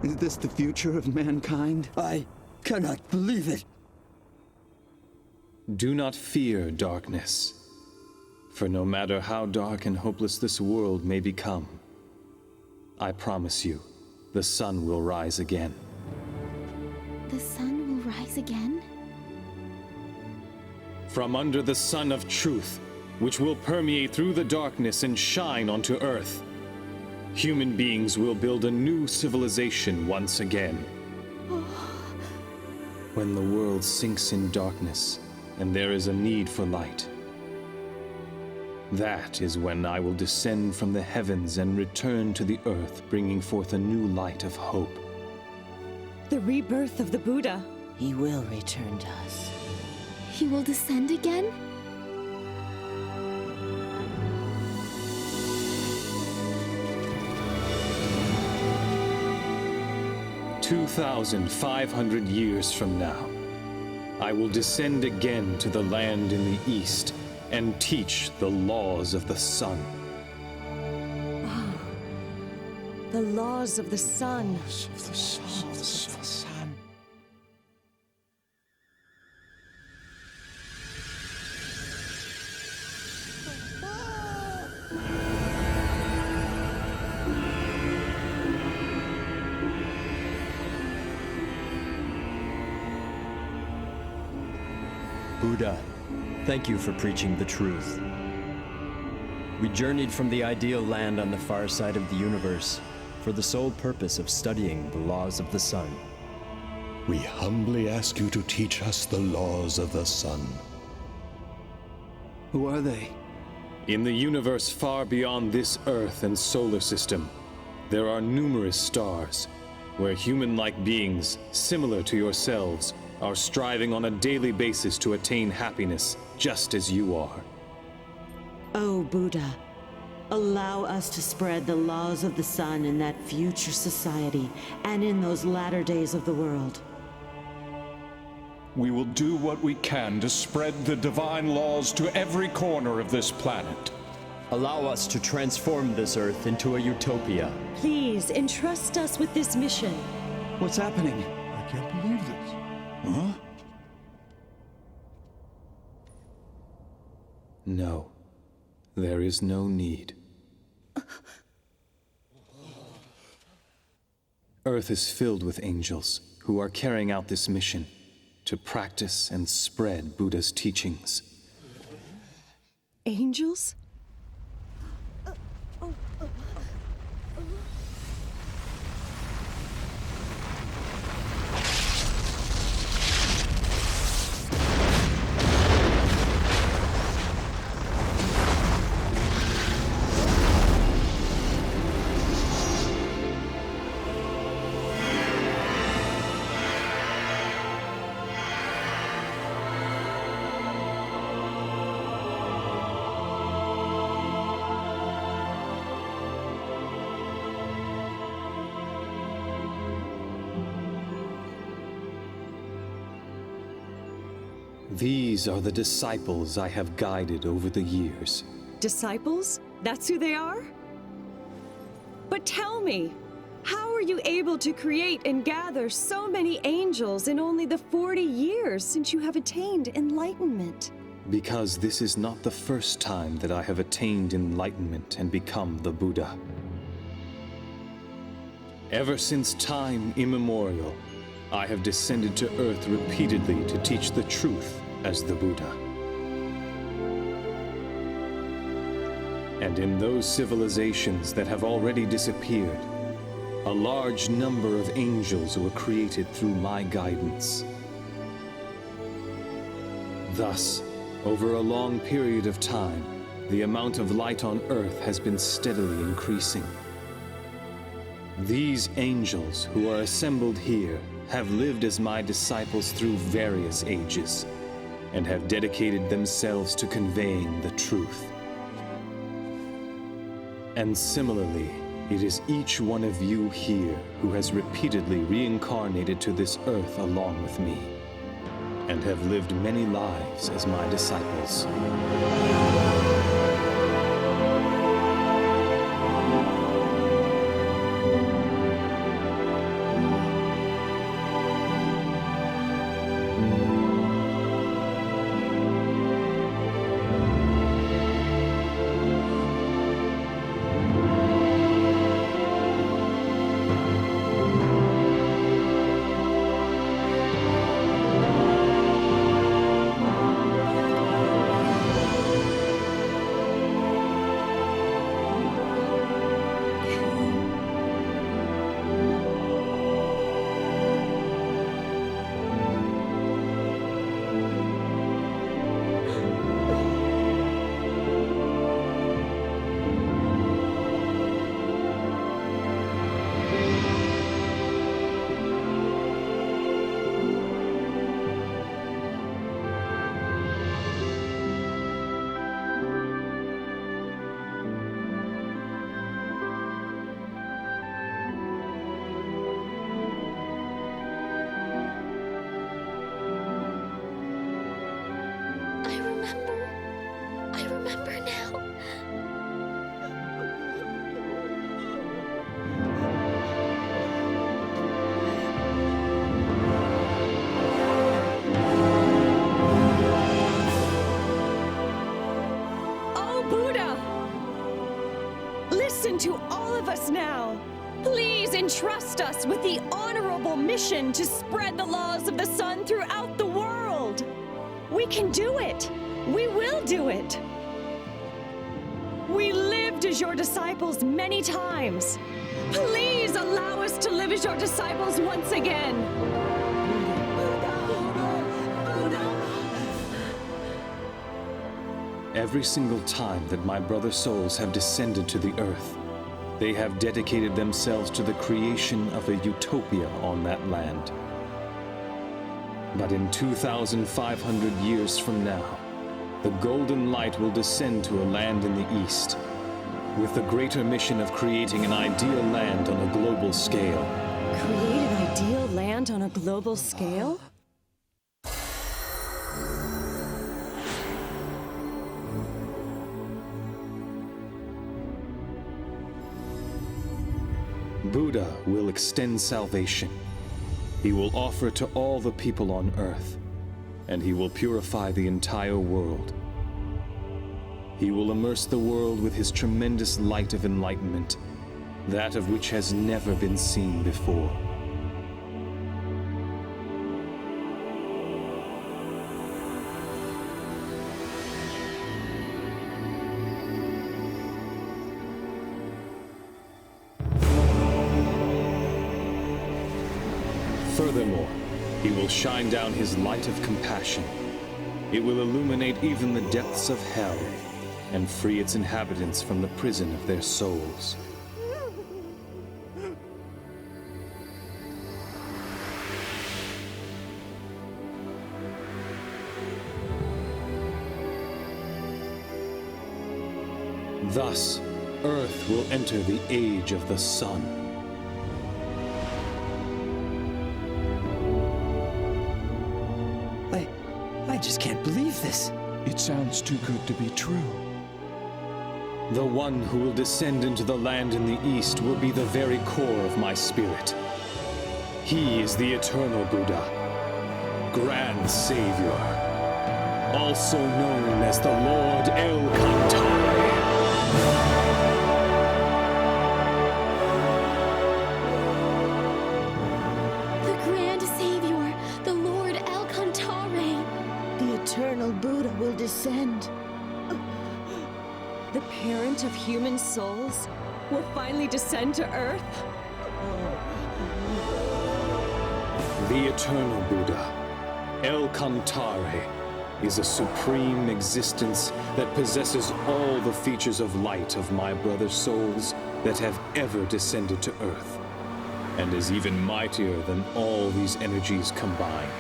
Is this the future of mankind? I cannot believe it. Do not fear darkness, for no matter how dark and hopeless this world may become, I promise you, the sun will rise again. The sun will rise again? From under the sun of truth, which will permeate through the darkness and shine onto earth, human beings will build a new civilization once again. When the world sinks in darkness, and there is a need for light, that is when I will descend from the heavens and return to the earth, bringing forth a new light of hope. The rebirth of the Buddha. He will return to us. He will descend again? 2,500 years from now, I will descend again to the land in the east and teach the laws of the sun. The laws of the sun. Buddha, thank you for preaching the truth. We journeyed from the ideal land on the far side of the universe for the sole purpose of studying the laws of the sun. We humbly ask you to teach us the laws of the sun. Who are they? In the universe far beyond this Earth and solar system, there are numerous stars where human-like beings, similar to yourselves, are striving on a daily basis to attain happiness, just as you are. O Buddha, allow us to spread the laws of the sun in that future society and in those latter days of the world. We will do what we can to spread the divine laws to every corner of this planet. Allow us to transform this Earth into a utopia. Please entrust us with this mission. What's happening? I can't believe this. Huh? No, there is no need. Earth is filled with angels who are carrying out this mission to practice and spread Buddha's teachings. Angels? These are the disciples I have guided over the years. Disciples? That's who they are? But tell me, how are you able to create and gather so many angels in only the 40 years since you have attained enlightenment? Because this is not the first time that I have attained enlightenment and become the Buddha. Ever since time immemorial, I have descended to Earth repeatedly to teach the truth as the Buddha. And in those civilizations that have already disappeared, a large number of angels were created through my guidance. Thus, over a long period of time, the amount of light on Earth has been steadily increasing. These angels who are assembled here have lived as my disciples through various ages, and have dedicated themselves to conveying the truth. And similarly, it is each one of you here who has repeatedly reincarnated to this earth along with me, and have lived many lives as my disciples. I remember now. Oh, Buddha! Listen to all of us now. Please entrust us with the honorable mission to spread the laws of the sun throughout the world. We can do it. We will do it. We lived as your disciples many times. Please allow us to live as your disciples once again. Every single time that my brother souls have descended to the earth, they have dedicated themselves to the creation of a utopia on that land. But in 2,500 years from now, the golden light will descend to a land in the east, with the greater mission of creating an ideal land on a global scale. Create an ideal land on a global scale? Buddha will extend salvation. He will offer it to all the people on earth, and he will purify the entire world. He will immerse the world with his tremendous light of enlightenment, that of which has never been seen before. Furthermore, he will shine down his light of compassion. It will illuminate even the depths of hell and free its inhabitants from the prison of their souls. Thus, Earth will enter the age of the sun. I just can't believe this. It sounds too good to be true. The one who will descend into the land in the east will be the very core of my spirit. He is the eternal Buddha, Grand Savior, also known as the Lord incontrare. Eternal Buddha will descend. The parent of human souls will finally descend to Earth? The eternal Buddha, incontrare, is a supreme existence that possesses all the features of light of my brother souls that have ever descended to Earth, and is even mightier than all these energies combined.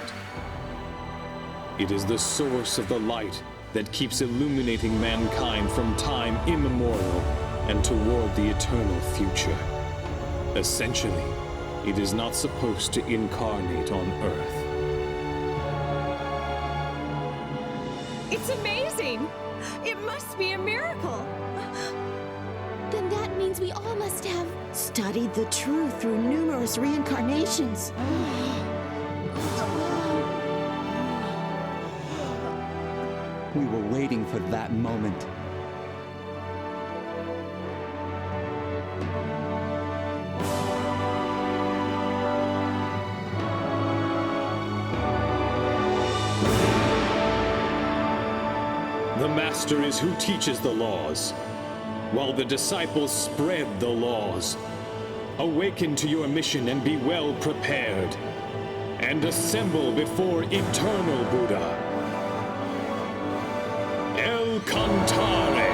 It is the source of the light that keeps illuminating mankind from time immemorial and toward the eternal future. Essentially, it is not supposed to incarnate on Earth. It's amazing! It must be a miracle! Then that means we all must have studied the truth through numerous reincarnations. We were waiting for that moment. The Master is who teaches the laws, while the disciples spread the laws. Awaken to your mission and be well prepared, and assemble before eternal Buddha. Incontrare.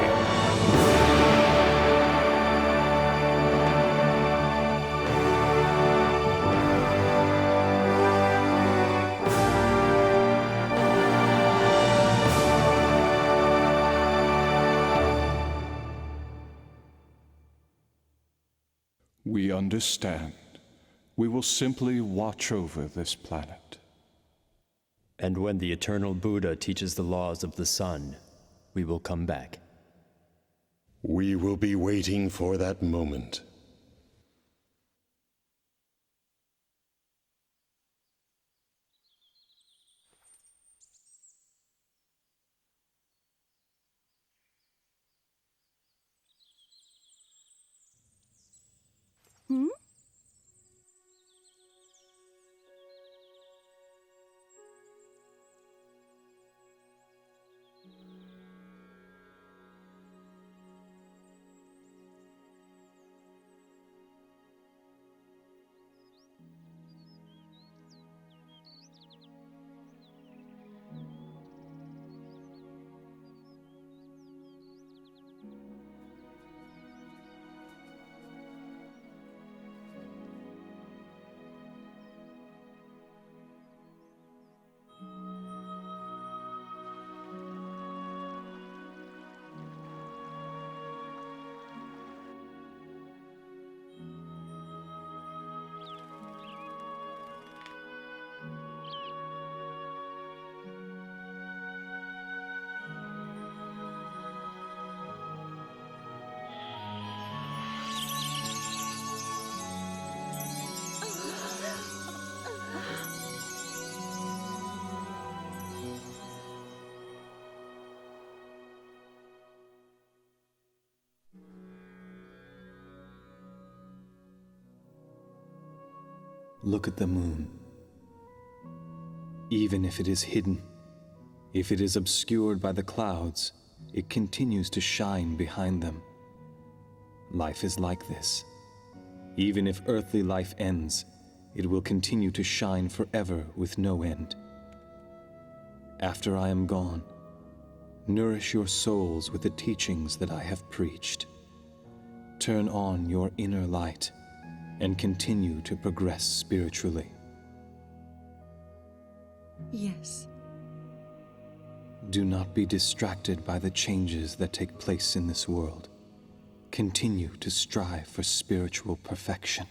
We understand. We will simply watch over this planet. And when the eternal Buddha teaches the laws of the sun, we will come back. We will be waiting for that moment. Hmm? Look at the moon. Even if it is hidden, if it is obscured by the clouds, it continues to shine behind them. Life is like this. Even if earthly life ends, it will continue to shine forever with no end. After I am gone, nourish your souls with the teachings that I have preached. Turn on your inner light and continue to progress spiritually. Yes. Do not be distracted by the changes that take place in this world. Continue to strive for spiritual perfection.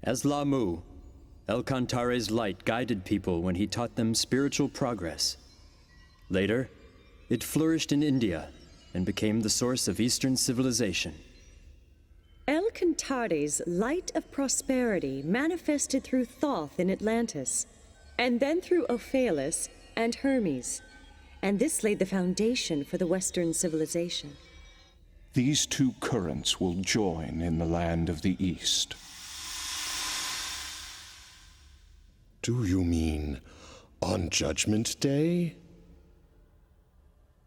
As Lamu, Elkantare's light guided people when he taught them spiritual progress. Later, it flourished in India and became the source of Eastern civilization. Elkantare's light of prosperity manifested through Thoth in Atlantis, and then through Ophelus and Hermes, and this laid the foundation for the Western civilization. These two currents will join in the land of the East. Do you mean on Judgment Day?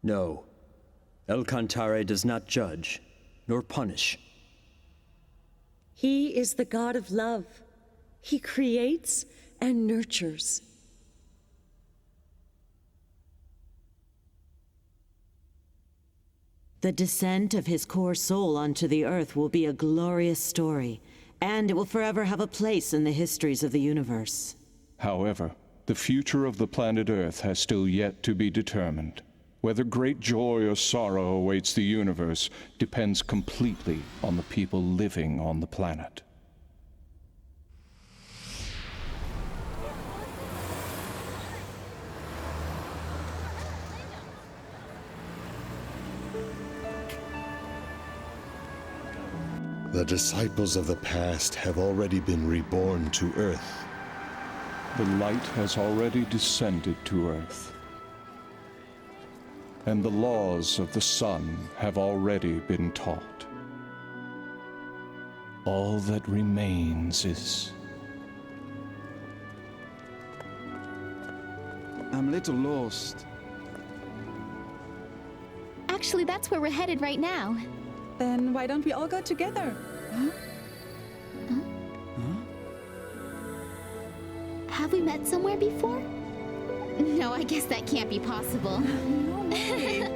No. Elkantare does not judge, nor punish. He is the god of love. He creates and nurtures. The descent of his core soul onto the earth will be a glorious story, and it will forever have a place in the histories of the universe. However, the future of the planet Earth has still yet to be determined. Whether great joy or sorrow awaits the universe depends completely on the people living on the planet. The disciples of the past have already been reborn to Earth. The light has already descended to Earth. And the laws of the sun have already been taught. All that remains is... I'm a little lost. Actually, that's where we're headed right now. Then why don't we all go together? Huh? Have we met somewhere before? No, I guess that can't be possible. No way.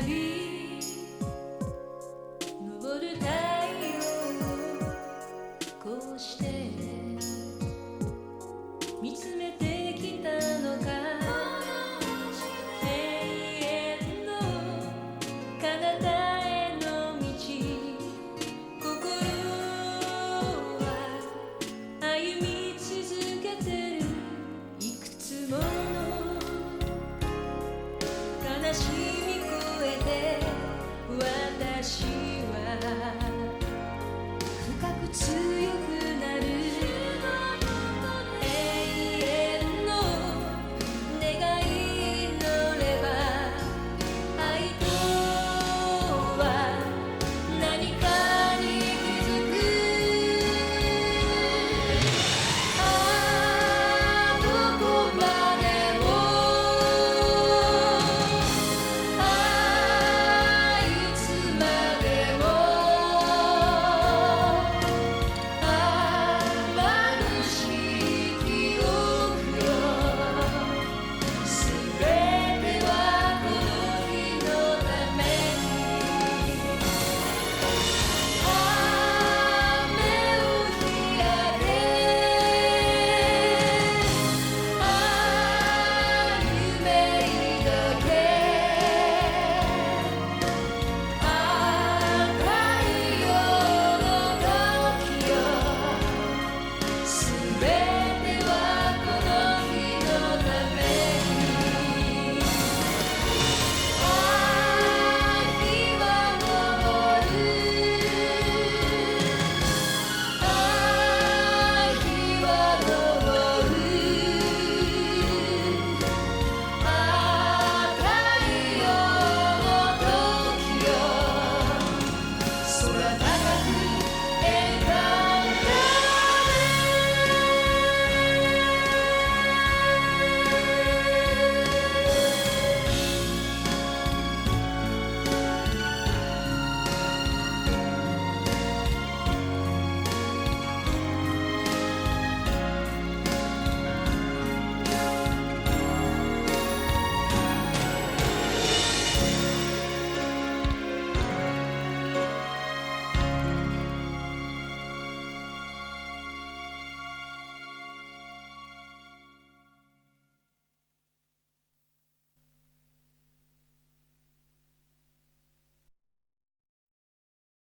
Italia.